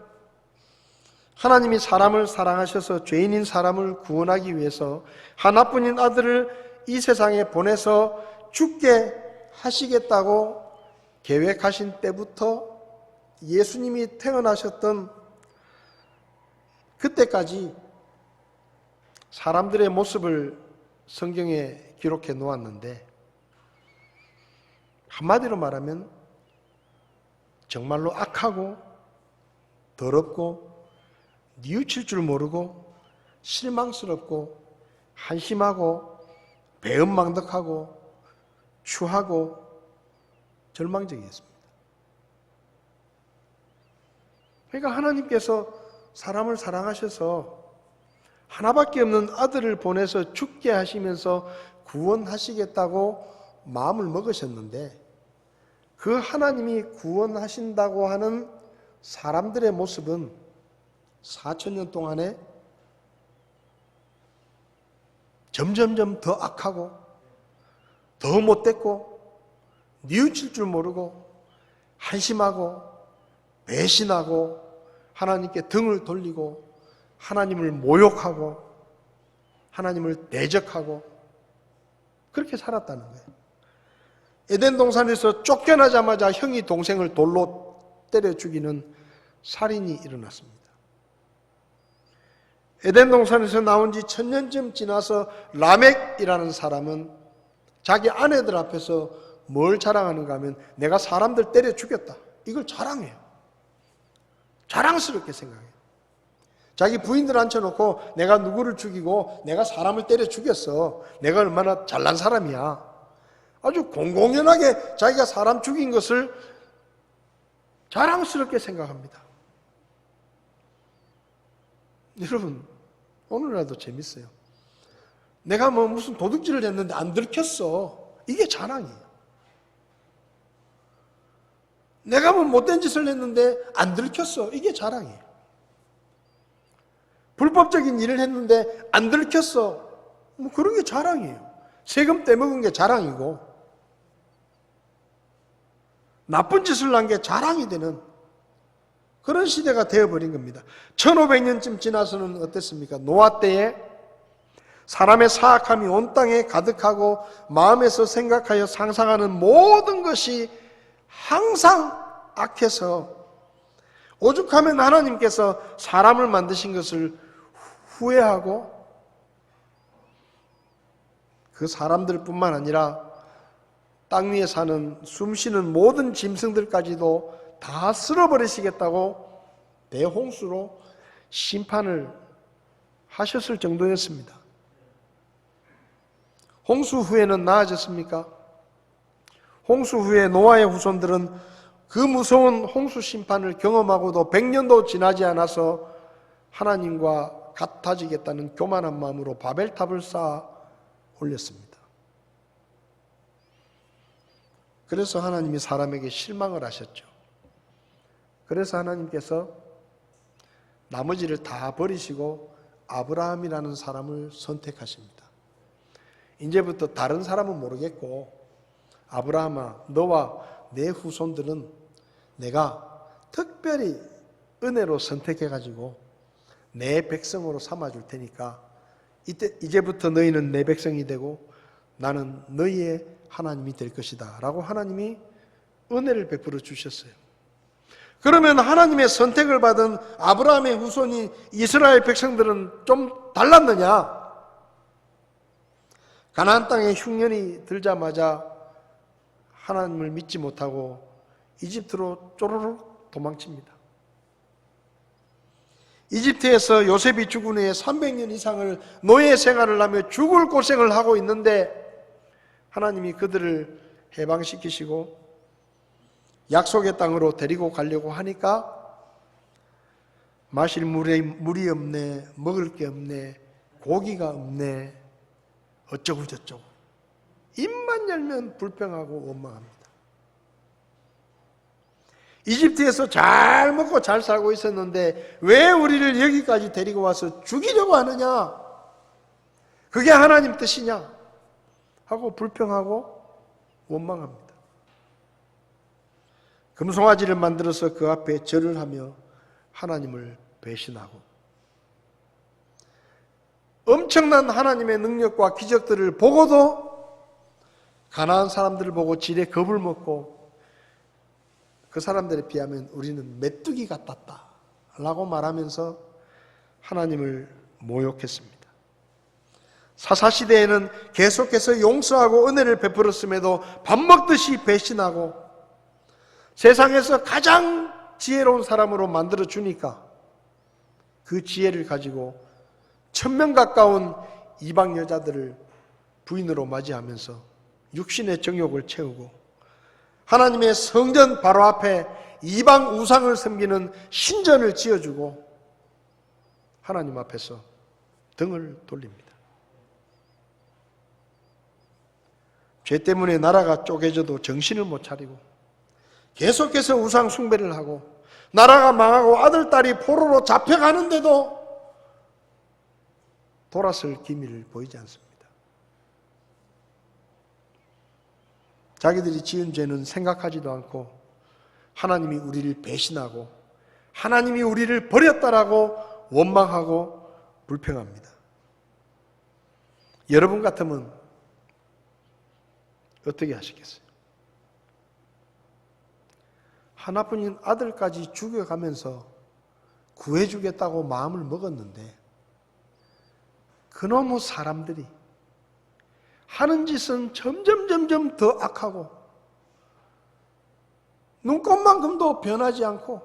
하나님이 사람을 사랑하셔서 죄인인 사람을 구원하기 위해서 하나뿐인 아들을 이 세상에 보내서 죽게 하시겠다고 계획하신 때부터 예수님이 태어나셨던 그때까지 사람들의 모습을 성경에 기록해 놓았는데, 한마디로 말하면 정말로 악하고 더럽고 뉘우칠 줄 모르고 실망스럽고 한심하고 배은망덕하고 추하고 절망적이었습니다. 그러니까 하나님께서 사람을 사랑하셔서 하나밖에 없는 아들을 보내서 죽게 하시면서 구원하시겠다고 마음을 먹으셨는데, 그 하나님이 구원하신다고 하는 사람들의 모습은 4000년 동안에 점점점 더 악하고 더 못됐고 뉘우칠 줄 모르고 한심하고 배신하고 하나님께 등을 돌리고 하나님을 모욕하고 하나님을 대적하고 그렇게 살았다는 거예요. 에덴 동산에서 쫓겨나자마자 형이 동생을 돌로 때려 죽이는 살인이 일어났습니다. 에덴 동산에서 나온 지 1000년쯤 지나서 라멕이라는 사람은 자기 아내들 앞에서 뭘 자랑하는가 하면 내가 사람들 때려 죽였다. 이걸 자랑해요. 자랑스럽게 생각해요. 자기 부인들 앉혀놓고 내가 누구를 죽이고 내가 사람을 때려 죽였어. 내가 얼마나 잘난 사람이야. 아주 공공연하게 자기가 사람 죽인 것을 자랑스럽게 생각합니다. 여러분, 오늘날도 재밌어요. 내가 뭐 무슨 도둑질을 했는데 안 들켰어. 이게 자랑이에요. 내가 뭐 못된 짓을 했는데 안 들켰어. 이게 자랑이에요. 불법적인 일을 했는데 안 들켰어. 뭐 그런 게 자랑이에요. 세금 떼먹은 게 자랑이고 나쁜 짓을 한 게 자랑이 되는 그런 시대가 되어버린 겁니다. 1500년쯤 지나서는 어땠습니까? 노아 때에 사람의 사악함이 온 땅에 가득하고 마음에서 생각하여 상상하는 모든 것이 항상 악해서 오죽하면 하나님께서 사람을 만드신 것을 후회하고 그 사람들뿐만 아니라 땅 위에 사는 숨쉬는 모든 짐승들까지도 다 쓸어버리시겠다고 대홍수로 심판을 하셨을 정도였습니다. 홍수 후에는 나아졌습니까? 홍수 후에 노아의 후손들은 그 무서운 홍수 심판을 경험하고도 100년도 지나지 않아서 하나님과 같아지겠다는 교만한 마음으로 바벨탑을 쌓아 올렸습니다. 그래서 하나님이 사람에게 실망을 하셨죠. 그래서 하나님께서 나머지를 다 버리시고 아브라함이라는 사람을 선택하십니다. 이제부터 다른 사람은 모르겠고 아브라함아, 너와 내 후손들은 내가 특별히 은혜로 선택해가지고 내 백성으로 삼아줄 테니까 이제부터 너희는 내 백성이 되고 나는 너희의 하나님이 될 것이다 라고 하나님이 은혜를 베풀어 주셨어요. 그러면 하나님의 선택을 받은 아브라함의 후손인 이스라엘 백성들은 좀 달랐느냐? 가나안 땅에 흉년이 들자마자 하나님을 믿지 못하고 이집트로 쪼르륵 도망칩니다. 이집트에서 요셉이 죽은 후에 300년 이상을 노예 생활을 하며 죽을 고생을 하고 있는데 하나님이 그들을 해방시키시고 약속의 땅으로 데리고 가려고 하니까 마실 물이 없네, 먹을 게 없네, 고기가 없네, 어쩌고 저쩌고. 입만 열면 불평하고 원망합니다. 이집트에서 잘 먹고 잘 살고 있었는데 왜 우리를 여기까지 데리고 와서 죽이려고 하느냐? 그게 하나님 뜻이냐? 하고 불평하고 원망합니다. 금송아지를 만들어서 그 앞에 절을 하며 하나님을 배신하고 엄청난 하나님의 능력과 기적들을 보고도 가나안 사람들을 보고 지레 겁을 먹고 그 사람들에 비하면 우리는 메뚜기 같았다 라고 말하면서 하나님을 모욕했습니다. 사사시대에는 계속해서 용서하고 은혜를 베풀었음에도 밥 먹듯이 배신하고 세상에서 가장 지혜로운 사람으로 만들어주니까 그 지혜를 가지고 1000명 가까운 이방 여자들을 부인으로 맞이하면서 육신의 정욕을 채우고 하나님의 성전 바로 앞에 이방 우상을 섬기는 신전을 지어주고 하나님 앞에서 등을 돌립니다. 죄 때문에 나라가 쪼개져도 정신을 못 차리고 계속해서 우상 숭배를 하고 나라가 망하고 아들, 딸이 포로로 잡혀가는데도 돌아설 기미를 보이지 않습니다. 자기들이 지은 죄는 생각하지도 않고 하나님이 우리를 배신하고 하나님이 우리를 버렸다라고 원망하고 불평합니다. 여러분 같으면 어떻게 하시겠어요? 하나뿐인 아들까지 죽여가면서 구해주겠다고 마음을 먹었는데 그놈의 사람들이 하는 짓은 점점 더 악하고 눈꽃만큼도 변하지 않고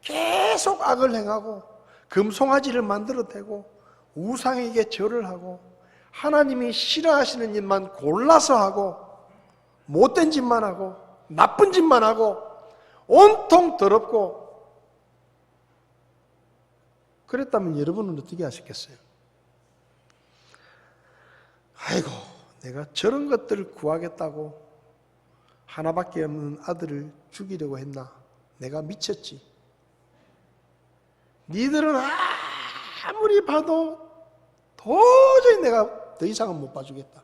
계속 악을 행하고 금송아지를 만들어대고 우상에게 절을 하고 하나님이 싫어하시는 일만 골라서 하고 못된 짓만 하고 나쁜 짓만 하고 온통 더럽고 그랬다면 여러분은 어떻게 하셨겠어요? 아이고 내가 저런 것들을 구하겠다고 하나밖에 없는 아들을 죽이려고 했나? 내가 미쳤지. 니들은 아무리 봐도 도저히 내가 더 이상은 못 봐주겠다.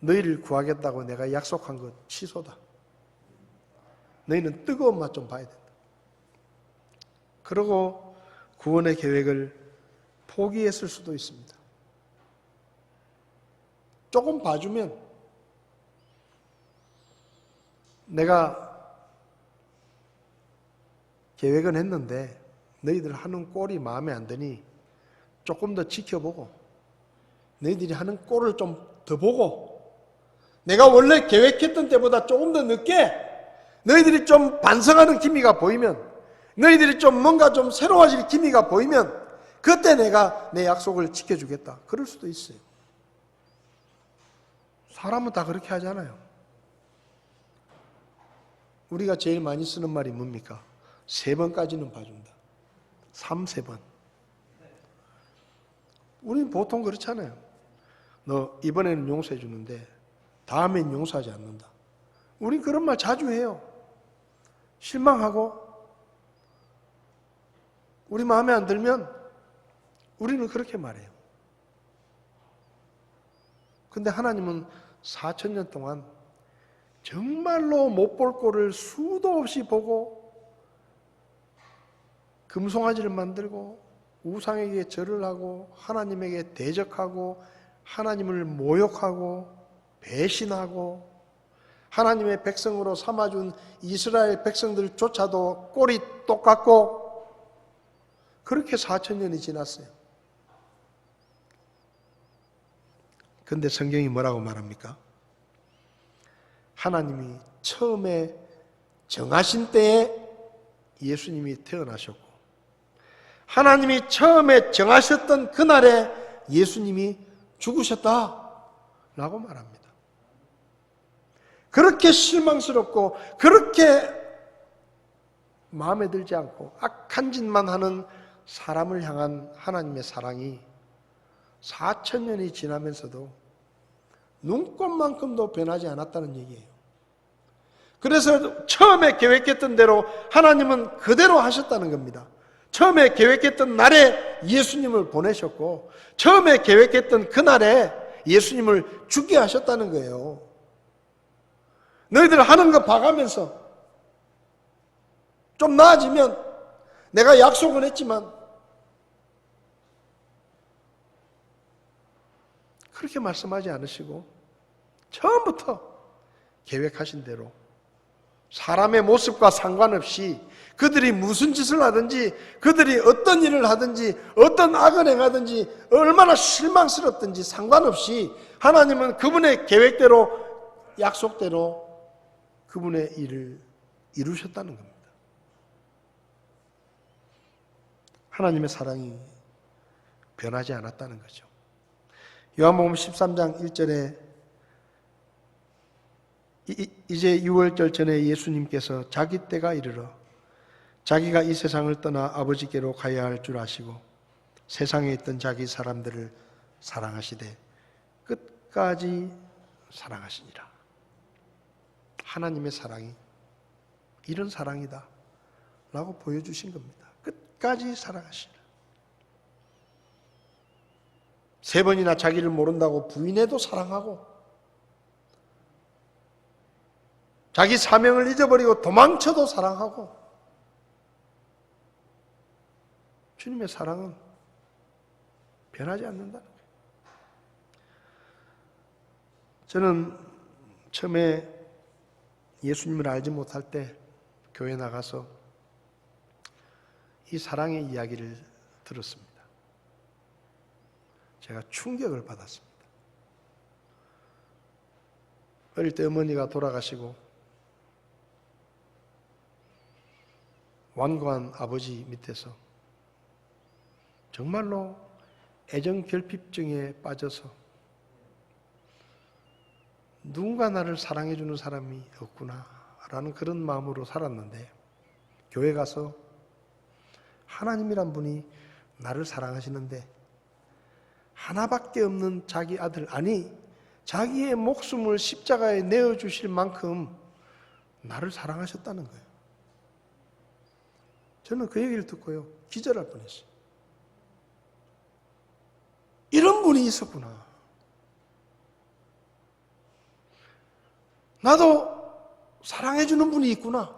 너희를 구하겠다고 내가 약속한 것 취소다. 너희는 뜨거운 맛 좀 봐야 된다. 그러고 구원의 계획을 포기했을 수도 있습니다. 조금 봐주면 내가 계획은 했는데 너희들 하는 꼴이 마음에 안 드니 조금 더 지켜보고 너희들이 하는 꼴을 좀 더 보고 내가 원래 계획했던 때보다 조금 더 늦게 너희들이 좀 반성하는 기미가 보이면 너희들이 좀 뭔가 좀 새로워질 기미가 보이면 그때 내가 내 약속을 지켜주겠다. 그럴 수도 있어요. 사람은 다 그렇게 하잖아요. 우리가 제일 많이 쓰는 말이 뭡니까? 3번까지는 봐준다. 3번. 우리는 보통 그렇잖아요. 너 이번에는 용서해 주는데 다음엔 용서하지 않는다. 우린 그런 말 자주 해요. 실망하고 우리 마음에 안 들면 우리는 그렇게 말해요. 근데 하나님은 4000년 동안 정말로 못 볼 꼴을 수도 없이 보고 금송아지를 만들고 우상에게 절을 하고 하나님에게 대적하고 하나님을 모욕하고 배신하고 하나님의 백성으로 삼아준 이스라엘 백성들조차도 꼴이 똑같고 그렇게 4000년이 지났어요. 근데 성경이 뭐라고 말합니까? 하나님이 처음에 정하신 때에 예수님이 태어나셨고 하나님이 처음에 정하셨던 그날에 예수님이 죽으셨다라고 말합니다. 그렇게 실망스럽고 그렇게 마음에 들지 않고 악한 짓만 하는 사람을 향한 하나님의 사랑이 4,000년이 지나면서도 눈꽃만큼도 변하지 않았다는 얘기예요. 그래서 처음에 계획했던 대로 하나님은 그대로 하셨다는 겁니다. 처음에 계획했던 날에 예수님을 보내셨고 처음에 계획했던 그날에 예수님을 죽게 하셨다는 거예요. 너희들 하는 거 봐가면서 좀 나아지면 내가 약속은 했지만 그렇게 말씀하지 않으시고 처음부터 계획하신 대로 사람의 모습과 상관없이 그들이 무슨 짓을 하든지 그들이 어떤 일을 하든지 어떤 악을 행하든지 얼마나 실망스럽든지 상관없이 하나님은 그분의 계획대로 약속대로 그분의 일을 이루셨다는 겁니다. 하나님의 사랑이 변하지 않았다는 거죠. 요한복음 13장 1절에 이제 6월절 전에 예수님께서 자기 때가 이르러 자기가 이 세상을 떠나 아버지께로 가야 할 줄 아시고 세상에 있던 자기 사람들을 사랑하시되 끝까지 사랑하시니라. 하나님의 사랑이 이런 사랑이다 라고 보여주신 겁니다. 끝까지 사랑하시니라. 3번이나 자기를 모른다고 부인해도 사랑하고 자기 사명을 잊어버리고 도망쳐도 사랑하고 주님의 사랑은 변하지 않는다는 거예요. 저는 처음에 예수님을 알지 못할 때 교회 나가서 이 사랑의 이야기를 들었습니다. 제가 충격을 받았습니다. 어릴 때 어머니가 돌아가시고 완고한 아버지 밑에서 정말로 애정 결핍증에 빠져서 누군가 나를 사랑해 주는 사람이 없구나 라는 그런 마음으로 살았는데 교회 가서 하나님이란 분이 나를 사랑하시는데 하나밖에 없는 자기 아들, 아니 자기의 목숨을 십자가에 내어주실 만큼 나를 사랑하셨다는 거예요. 저는 그 얘기를 듣고요 기절할 뻔했어요. 이런 분이 있었구나. 나도 사랑해주는 분이 있구나.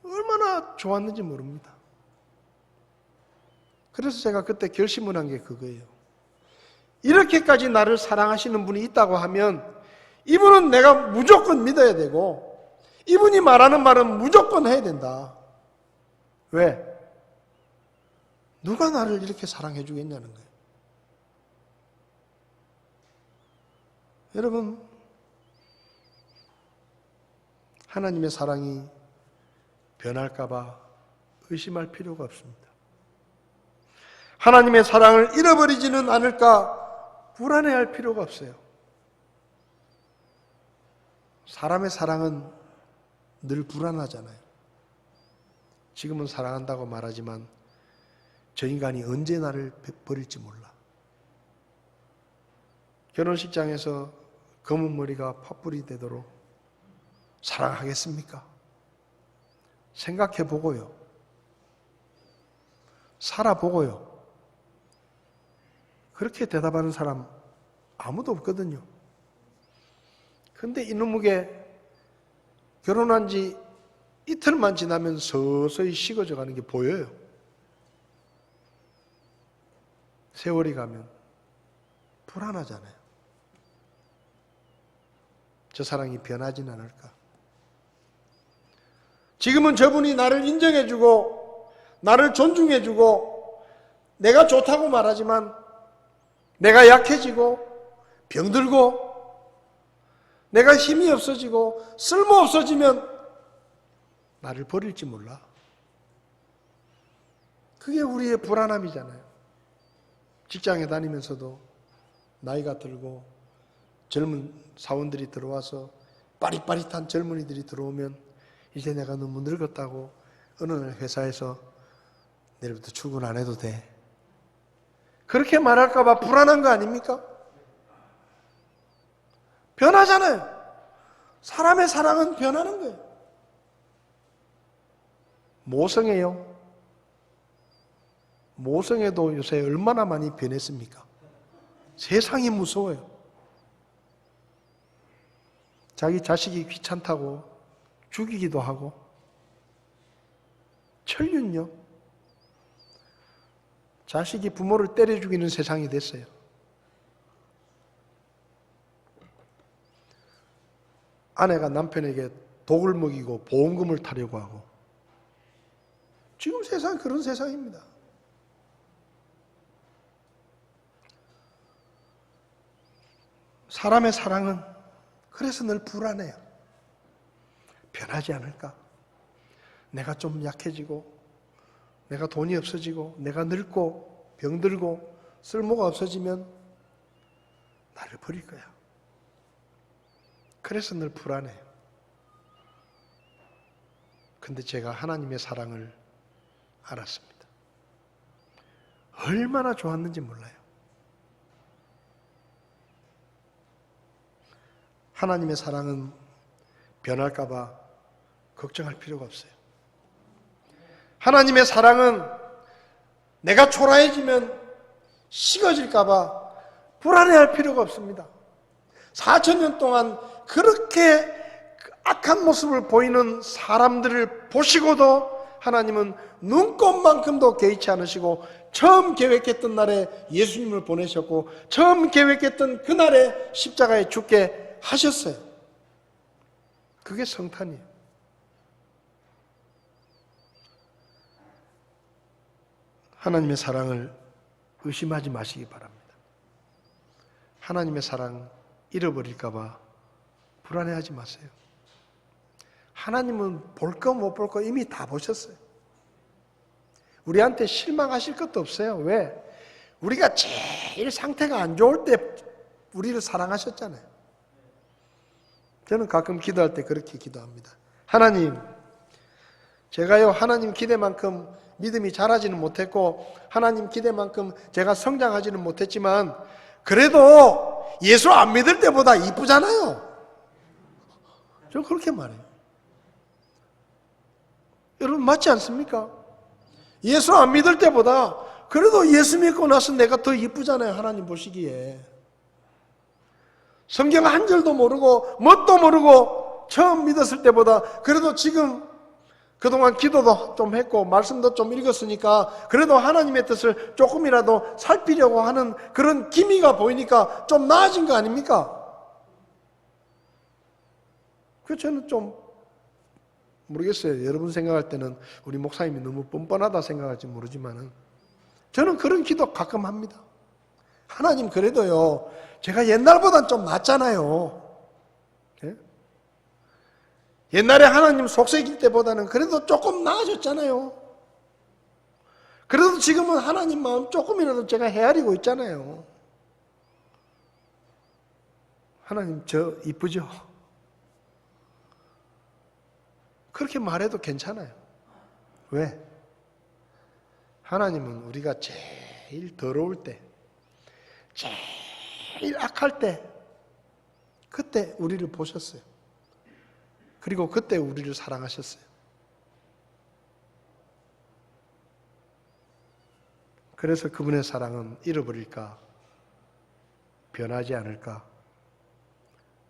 얼마나 좋았는지 모릅니다. 그래서 제가 그때 결심을 한 게 그거예요. 이렇게까지 나를 사랑하시는 분이 있다고 하면 이분은 내가 무조건 믿어야 되고 이분이 말하는 말은 무조건 해야 된다. 왜? 누가 나를 이렇게 사랑해 주겠냐는 거예요. 여러분, 하나님의 사랑이 변할까봐 의심할 필요가 없습니다. 하나님의 사랑을 잃어버리지는 않을까 불안해할 필요가 없어요. 사람의 사랑은 늘 불안하잖아요. 지금은 사랑한다고 말하지만 저 인간이 언제 나를 버릴지 몰라. 결혼식장에서 검은 머리가 팥불이 되도록 사랑하겠습니까? 생각해 보고요. 살아보고요. 그렇게 대답하는 사람 아무도 없거든요. 근데 이놈에게 결혼한 지 이틀만 지나면 서서히 식어져 가는 게 보여요. 세월이 가면 불안하잖아요. 저 사랑이 변하진 않을까? 지금은 저분이 나를 인정해주고 나를 존중해주고 내가 좋다고 말하지만 내가 약해지고 병들고 내가 힘이 없어지고 쓸모없어지면 나를 버릴지 몰라. 그게 우리의 불안함이잖아요. 직장에 다니면서도 나이가 들고 젊은 사원들이 들어와서 빠릿빠릿한 젊은이들이 들어오면 이제 내가 너무 늙었다고 어느 날 회사에서 내일부터 출근 안 해도 돼. 그렇게 말할까 봐 불안한 거 아닙니까? 변하잖아요. 사람의 사랑은 변하는 거예요. 모성애요. 모성애도 요새 얼마나 많이 변했습니까? 세상이 무서워요. 자기 자식이 귀찮다고 죽이기도 하고, 천륜요. 자식이 부모를 때려 죽이는 세상이 됐어요. 아내가 남편에게 독을 먹이고 보험금을 타려고 하고, 지금 세상이 그런 세상입니다. 사람의 사랑은 그래서 늘 불안해요. 변하지 않을까? 내가 좀 약해지고, 내가 돈이 없어지고, 내가 늙고 병들고 쓸모가 없어지면 나를 버릴 거야. 그래서 늘 불안해요. 근데 제가 하나님의 사랑을 알았습니다. 얼마나 좋았는지 몰라요. 하나님의 사랑은 변할까 봐 걱정할 필요가 없어요. 하나님의 사랑은 내가 초라해지면 식어질까 봐 불안해할 필요가 없습니다. 4,000년 동안 그렇게 악한 모습을 보이는 사람들을 보시고도 하나님은 눈꼽만큼도 개의치 않으시고, 처음 계획했던 날에 예수님을 보내셨고, 처음 계획했던 그날에 십자가에 죽게 하셨어요. 그게 성탄이에요. 하나님의 사랑을 의심하지 마시기 바랍니다. 하나님의 사랑 잃어버릴까 봐 불안해하지 마세요. 하나님은 볼 거 못 볼 거 이미 다 보셨어요. 우리한테 실망하실 것도 없어요. 왜? 우리가 제일 상태가 안 좋을 때 우리를 사랑하셨잖아요. 저는 가끔 기도할 때 그렇게 기도합니다. 하나님, 제가요 하나님 기대만큼 믿음이 자라지는 못했고, 하나님 기대만큼 제가 성장하지는 못했지만, 그래도 예수 안 믿을 때보다 이쁘잖아요. 저 그렇게 말해요. 여러분 맞지 않습니까? 예수 안 믿을 때보다 그래도 예수 믿고 나서 내가 더 이쁘잖아요. 하나님 보시기에. 성경 한 절도 모르고 뭣도 모르고 처음 믿었을 때보다 그래도 지금 그동안 기도도 좀 했고 말씀도 좀 읽었으니까 그래도 하나님의 뜻을 조금이라도 살피려고 하는 그런 기미가 보이니까 좀 나아진 거 아닙니까? 그래서 저는 좀 모르겠어요. 여러분 생각할 때는 우리 목사님이 너무 뻔뻔하다 생각할지 모르지만은 저는 그런 기도 가끔 합니다. 하나님 그래도요 제가 옛날보단 좀 낫잖아요. 예? 옛날에 하나님 속삭일 때보다는 그래도 조금 나아졌잖아요. 그래도 지금은 하나님 마음 조금이라도 제가 헤아리고 있잖아요. 하나님 저 이쁘죠? 그렇게 말해도 괜찮아요. 왜? 하나님은 우리가 제일 더러울 때, 제일 악할 때, 그때 우리를 보셨어요. 그리고 그때 우리를 사랑하셨어요. 그래서 그분의 사랑은 잃어버릴까? 변하지 않을까?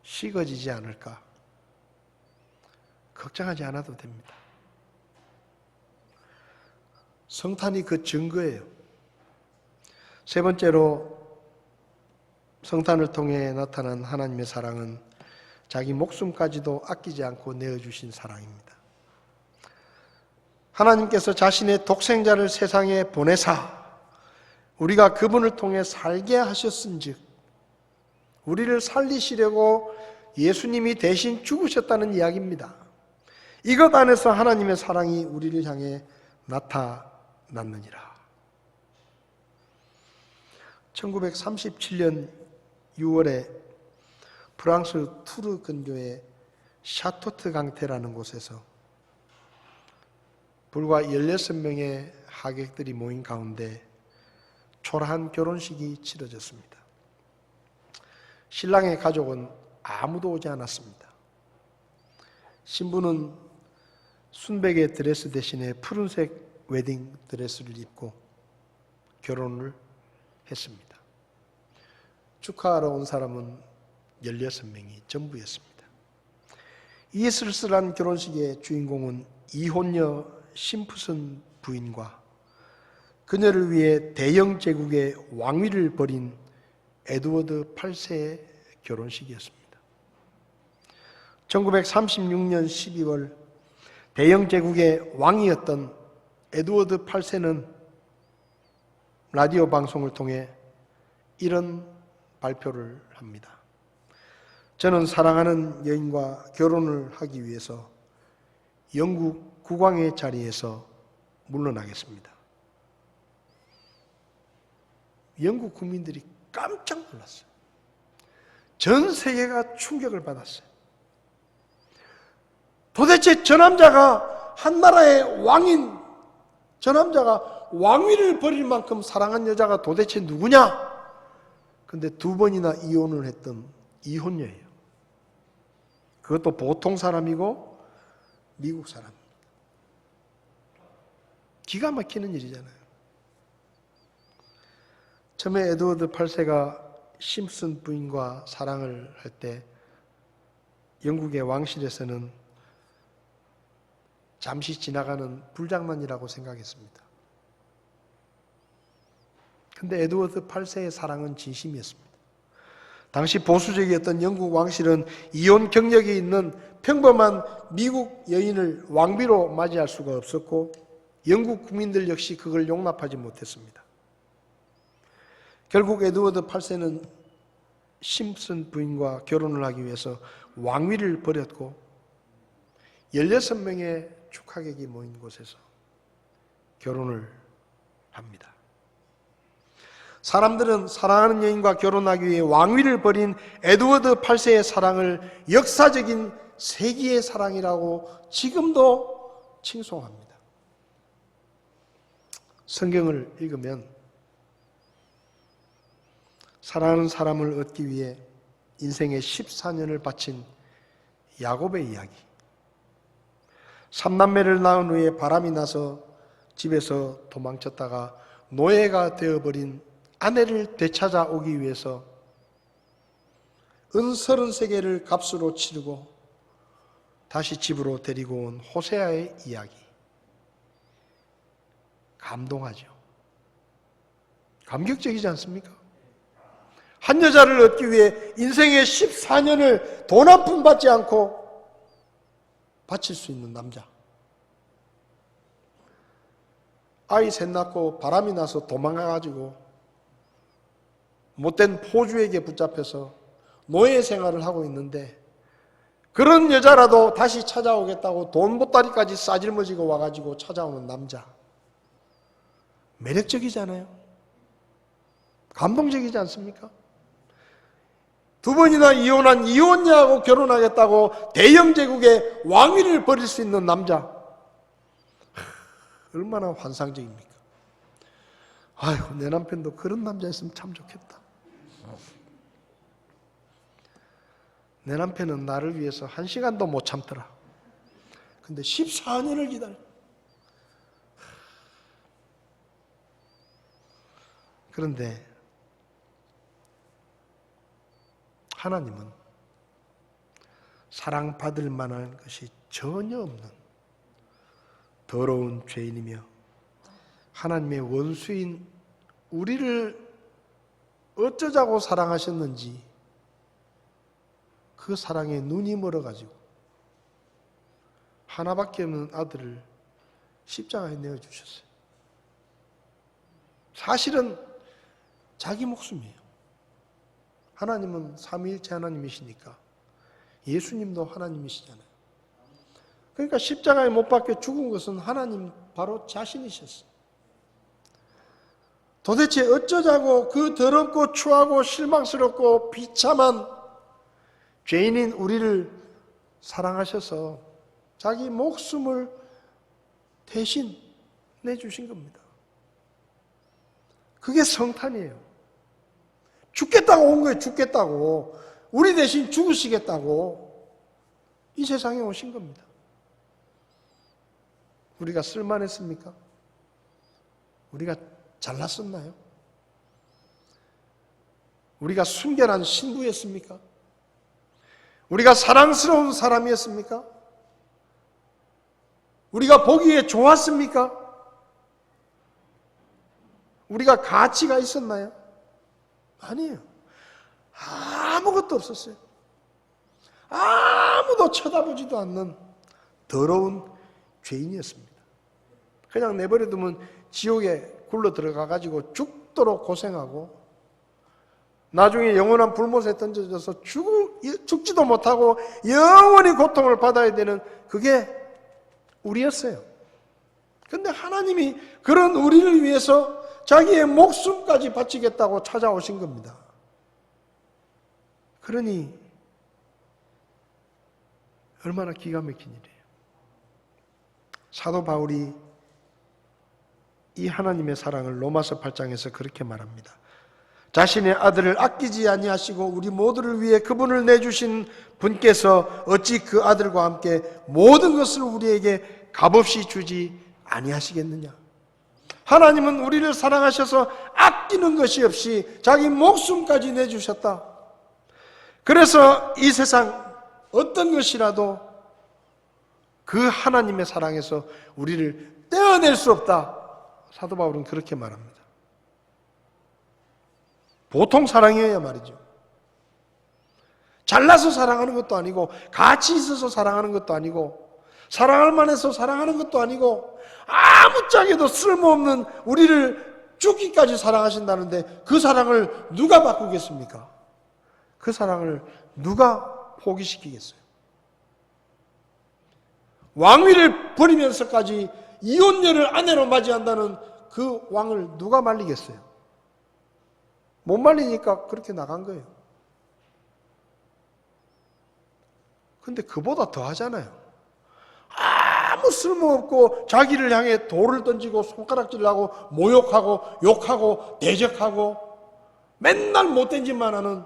식어지지 않을까? 걱정하지 않아도 됩니다. 성탄이 그 증거예요. 세 번째로 성탄을 통해 나타난 하나님의 사랑은 자기 목숨까지도 아끼지 않고 내어주신 사랑입니다. 하나님께서 자신의 독생자를 세상에 보내사 우리가 그분을 통해 살게 하셨은즉 우리를 살리시려고 예수님이 대신 죽으셨다는 이야기입니다. 이것 안에서 하나님의 사랑이 우리를 향해 나타났느니라. 1937년 6월에 프랑스 투르 근교의 샤토트 강테라는 곳에서 불과 16명의 하객들이 모인 가운데 초라한 결혼식이 치러졌습니다. 신랑의 가족은 아무도 오지 않았습니다. 신부는 순백의 드레스 대신에 푸른색 웨딩 드레스를 입고 결혼을 했습니다. 축하하러 온 사람은 16명이 전부였습니다. 이 쓸쓸한 결혼식의 주인공은 이혼녀 심프슨 부인과 그녀를 위해 대영 제국의 왕위를 버린 에드워드 8세의 결혼식이었습니다. 1936년 12월 대영 제국의 왕이었던 에드워드 8세는 라디오 방송을 통해 이런 발표를 합니다. 저는 사랑하는 여인과 결혼을 하기 위해서 영국 국왕의 자리에서 물러나겠습니다. 영국 국민들이 깜짝 놀랐어요. 전 세계가 충격을 받았어요. 도대체 저 남자가 한 나라의 왕인, 저 남자가 왕위를 버릴 만큼 사랑한 여자가 도대체 누구냐? 근데 2번이나 이혼을 했던 이혼녀예요. 그것도 보통 사람이고 미국 사람. 기가 막히는 일이잖아요. 처음에 에드워드 8세가 심슨 부인과 사랑을 할 때 영국의 왕실에서는 잠시 지나가는 불장난이라고 생각했습니다. 근데 에드워드 8세의 사랑은 진심이었습니다. 당시 보수적이었던 영국 왕실은 이혼 경력이 있는 평범한 미국 여인을 왕비로 맞이할 수가 없었고 영국 국민들 역시 그걸 용납하지 못했습니다. 결국 에드워드 8세는 심슨 부인과 결혼을 하기 위해서 왕위를 버렸고 16명의 축하객이 모인 곳에서 결혼을 합니다. 사람들은 사랑하는 여인과 결혼하기 위해 왕위를 버린 에드워드 8세의 사랑을 역사적인 세기의 사랑이라고 지금도 칭송합니다. 성경을 읽으면 사랑하는 사람을 얻기 위해 인생의 14년을 바친 야곱의 이야기, 3남매를 낳은 후에 바람이 나서 집에서 도망쳤다가 노예가 되어버린 아내를 되찾아오기 위해서 은 33개를 값으로 치르고 다시 집으로 데리고 온 호세아의 이야기. 감동하죠. 감격적이지 않습니까? 한 여자를 얻기 위해 인생의 14년을 돈 한 푼 받지 않고 바칠 수 있는 남자. 아이 셋 낳고 바람이 나서 도망가가지고 못된 포주에게 붙잡혀서 노예 생활을 하고 있는데 그런 여자라도 다시 찾아오겠다고 돈 보따리까지 싸질머지고 와가지고 찾아오는 남자. 매력적이잖아요. 감동적이지 않습니까? 2번이나 이혼한 이혼녀하고 결혼하겠다고 대영 제국의 왕위를 버릴 수 있는 남자. 얼마나 환상적입니까? 아이고, 내 남편도 그런 남자였으면 참 좋겠다. 내 남편은 나를 위해서 1시간도 못 참더라. 근데 14년을 기다려. 그런데 하나님은 사랑받을 만한 것이 전혀 없는 더러운 죄인이며 하나님의 원수인 우리를 어쩌자고 사랑하셨는지 그 사랑에 눈이 멀어가지고 하나밖에 없는 아들을 십자가에 내어주셨어요. 사실은 자기 목숨이에요. 하나님은 삼위일체 하나님이시니까 예수님도 하나님이시잖아요. 그러니까 십자가에 못 박혀 죽은 것은 하나님 바로 자신이셨어요. 도대체 어쩌자고 그 더럽고 추하고 실망스럽고 비참한 죄인인 우리를 사랑하셔서 자기 목숨을 대신 내주신 겁니다. 그게 성탄이에요. 죽겠다고 온 거예요. 죽겠다고. 우리 대신 죽으시겠다고 이 세상에 오신 겁니다. 우리가 쓸만했습니까? 우리가 잘났었나요? 우리가 순결한 신부였습니까? 우리가 사랑스러운 사람이었습니까? 우리가 보기에 좋았습니까? 우리가 가치가 있었나요? 아니에요. 아무것도 없었어요. 아무도 쳐다보지도 않는 더러운 죄인이었습니다. 그냥 내버려두면 지옥에 굴러 들어가가지고 죽도록 고생하고 나중에 영원한 불못에 던져져서 죽지도 못하고 영원히 고통을 받아야 되는 그게 우리였어요. 그런데 하나님이 그런 우리를 위해서 자기의 목숨까지 바치겠다고 찾아오신 겁니다. 그러니 얼마나 기가 막힌 일이에요. 사도 바울이 이 하나님의 사랑을 로마서 8장에서 그렇게 말합니다. 자신의 아들을 아끼지 아니하시고 우리 모두를 위해 그분을 내주신 분께서 어찌 그 아들과 함께 모든 것을 우리에게 값없이 주지 아니하시겠느냐. 하나님은 우리를 사랑하셔서 아끼는 것이 없이 자기 목숨까지 내주셨다. 그래서 이 세상 어떤 것이라도 그 하나님의 사랑에서 우리를 떼어낼 수 없다. 사도 바울은 그렇게 말합니다. 보통 사랑이어야 말이죠. 잘나서 사랑하는 것도 아니고 가치 있어서 사랑하는 것도 아니고 사랑할 만해서 사랑하는 것도 아니고 아무짝에도 쓸모없는 우리를 죽기까지 사랑하신다는데 그 사랑을 누가 바꾸겠습니까? 그 사랑을 누가 포기시키겠어요? 왕위를 버리면서까지 이혼녀를 아내로 맞이한다는 그 왕을 누가 말리겠어요? 못 말리니까 그렇게 나간 거예요. 근데 그보다 더 하잖아요. 아무 쓸모없고 자기를 향해 돌을 던지고 손가락질하고 모욕하고 욕하고 대적하고 맨날 못된 짓만 하는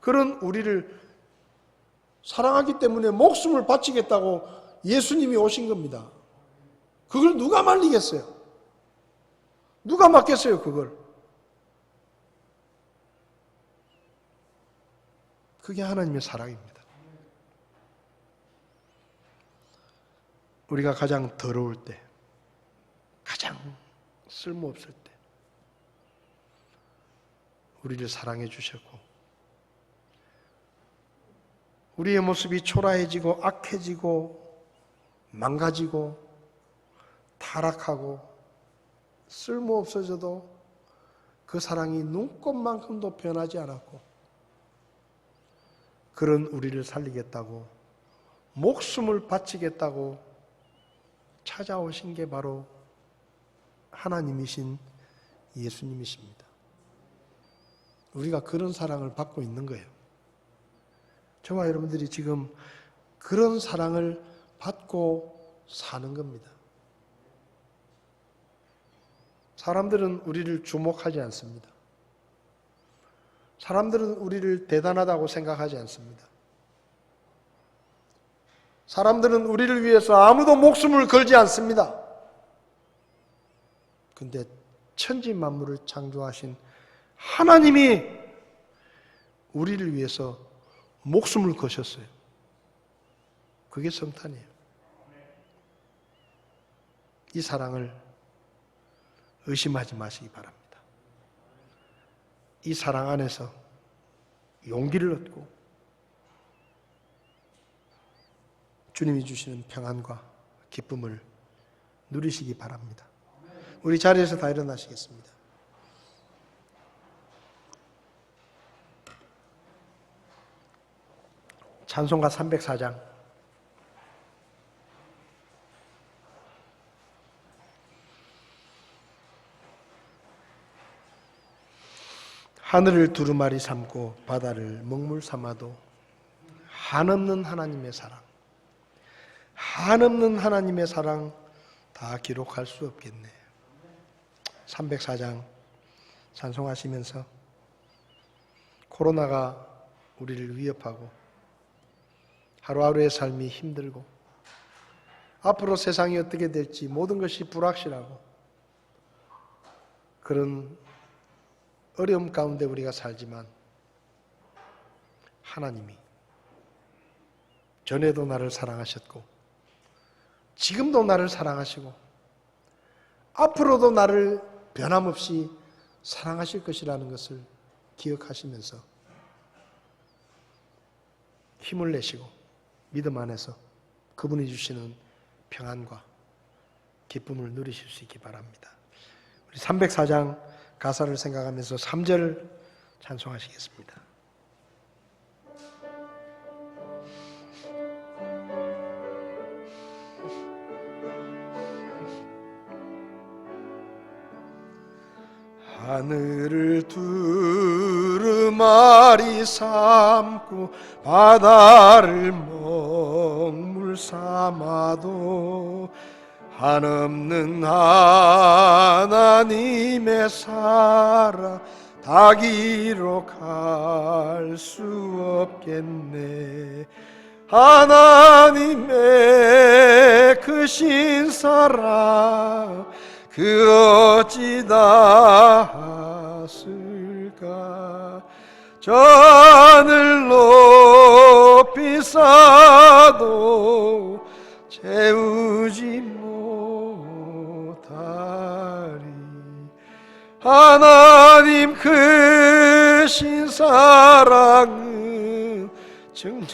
그런 우리를 사랑하기 때문에 목숨을 바치겠다고 예수님이 오신 겁니다. 그걸 누가 말리겠어요? 누가 맡겠어요, 그걸? 그게 하나님의 사랑입니다. 우리가 가장 더러울 때, 가장 쓸모없을 때 우리를 사랑해 주셨고 우리의 모습이 초라해지고 악해지고 망가지고 타락하고 쓸모없어져도 그 사랑이 눈곱만큼도 변하지 않았고 그런 우리를 살리겠다고 목숨을 바치겠다고 찾아오신 게 바로 하나님이신 예수님이십니다. 우리가 그런 사랑을 받고 있는 거예요. 저와 여러분들이 지금 그런 사랑을 받고 사는 겁니다. 사람들은 우리를 주목하지 않습니다. 사람들은 우리를 대단하다고 생각하지 않습니다. 사람들은 우리를 위해서 아무도 목숨을 걸지 않습니다. 근데 천지 만물을 창조하신 하나님이 우리를 위해서 목숨을 거셨어요. 그게 성탄이에요. 이 사랑을 의심하지 마시기 바랍니다. 이 사랑 안에서 용기를 얻고 주님이 주시는 평안과 기쁨을 누리시기 바랍니다. 우리 자리에서 다 일어나시겠습니다. 찬송가 304장 하늘을 두루마리 삼고 바다를 먹물 삼아도 한없는 하나님의 사랑, 한없는 하나님의 사랑 다 기록할 수 없겠네. 304장 찬송하시면서 코로나가 우리를 위협하고 하루하루의 삶이 힘들고 앞으로 세상이 어떻게 될지 모든 것이 불확실하고 그런 어려움 가운데 우리가 살지만 하나님이 전에도 나를 사랑하셨고 지금도 나를 사랑하시고 앞으로도 나를 변함없이 사랑하실 것이라는 것을 기억하시면서 힘을 내시고 믿음 안에서 그분이 주시는 평안과 기쁨을 누리실 수 있기 바랍니다. 우리 304장 가사를 생각하면서 3절 찬송하시겠습니다. 하늘을 두루마리 삼고 바다를 먹물 삼아도 한없는 하나님의 사랑 닭이로 갈 수 없겠네. 하나님의 크신 사랑 그 어찌 닿았을까. 저 하늘 높이 쌓아도 채우지 못하리. 하나님 크신 사랑은 정말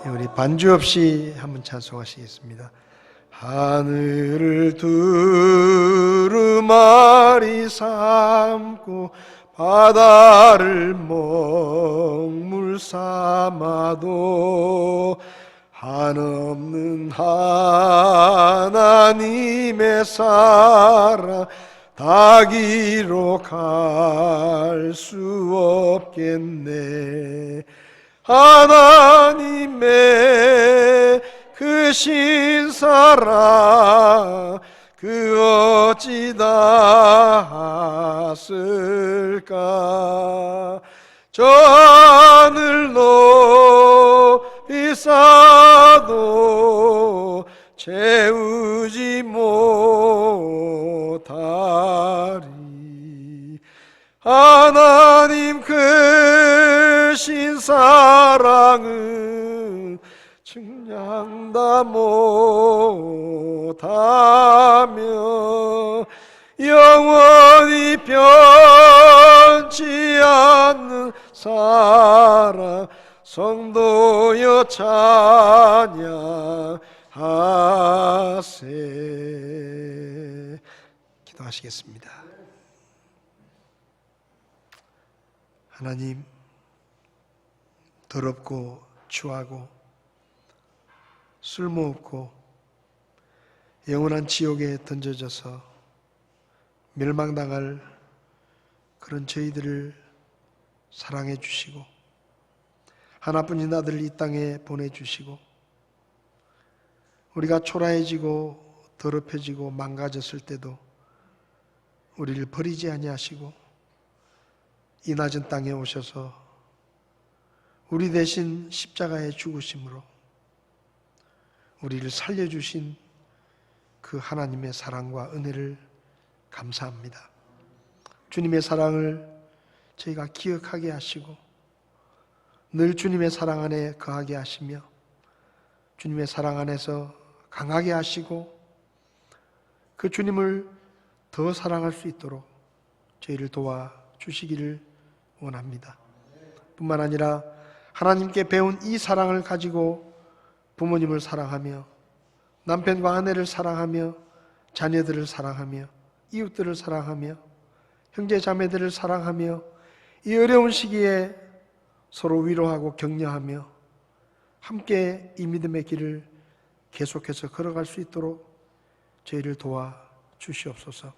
우리 반주 없이 한번 찬송하시겠습니다. 하늘을 두루마리 삼고 바다를 먹물 삼아도 한없는 하나님의 사랑 닭이로 갈 수 없겠네. 하나님의 크신 사랑 그 어찌 닿았을까. 저 하늘 높이 쌓아도 채우지 못하리. 하나님 크신 사랑은 측량 다 못하며 영원히 변치 않는 사랑 성도여 찬양하세. 기도하시겠습니다. 하나님, 더럽고 추하고 쓸모없고 영원한 지옥에 던져져서 멸망당할 그런 저희들을 사랑해 주시고 하나뿐인 아들을 이 땅에 보내주시고 우리가 초라해지고 더럽혀지고 망가졌을 때도 우리를 버리지 아니하시고 이 낮은 땅에 오셔서 우리 대신 십자가에 죽으심으로 우리를 살려주신 그 하나님의 사랑과 은혜를 감사합니다. 주님의 사랑을 저희가 기억하게 하시고 늘 주님의 사랑 안에 거하게 하시며 주님의 사랑 안에서 강하게 하시고 그 주님을 더 사랑할 수 있도록 저희를 도와주시기를 원합니다. 뿐만 아니라 하나님께 배운 이 사랑을 가지고 부모님을 사랑하며 남편과 아내를 사랑하며 자녀들을 사랑하며 이웃들을 사랑하며 형제 자매들을 사랑하며 이 어려운 시기에 서로 위로하고 격려하며 함께 이 믿음의 길을 계속해서 걸어갈 수 있도록 저희를 도와 주시옵소서.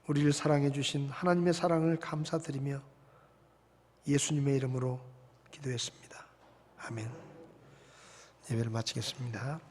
우리를 사랑해 주신 하나님의 사랑을 감사드리며 예수님의 이름으로 기도했습니다. 아멘. 예배를 마치겠습니다.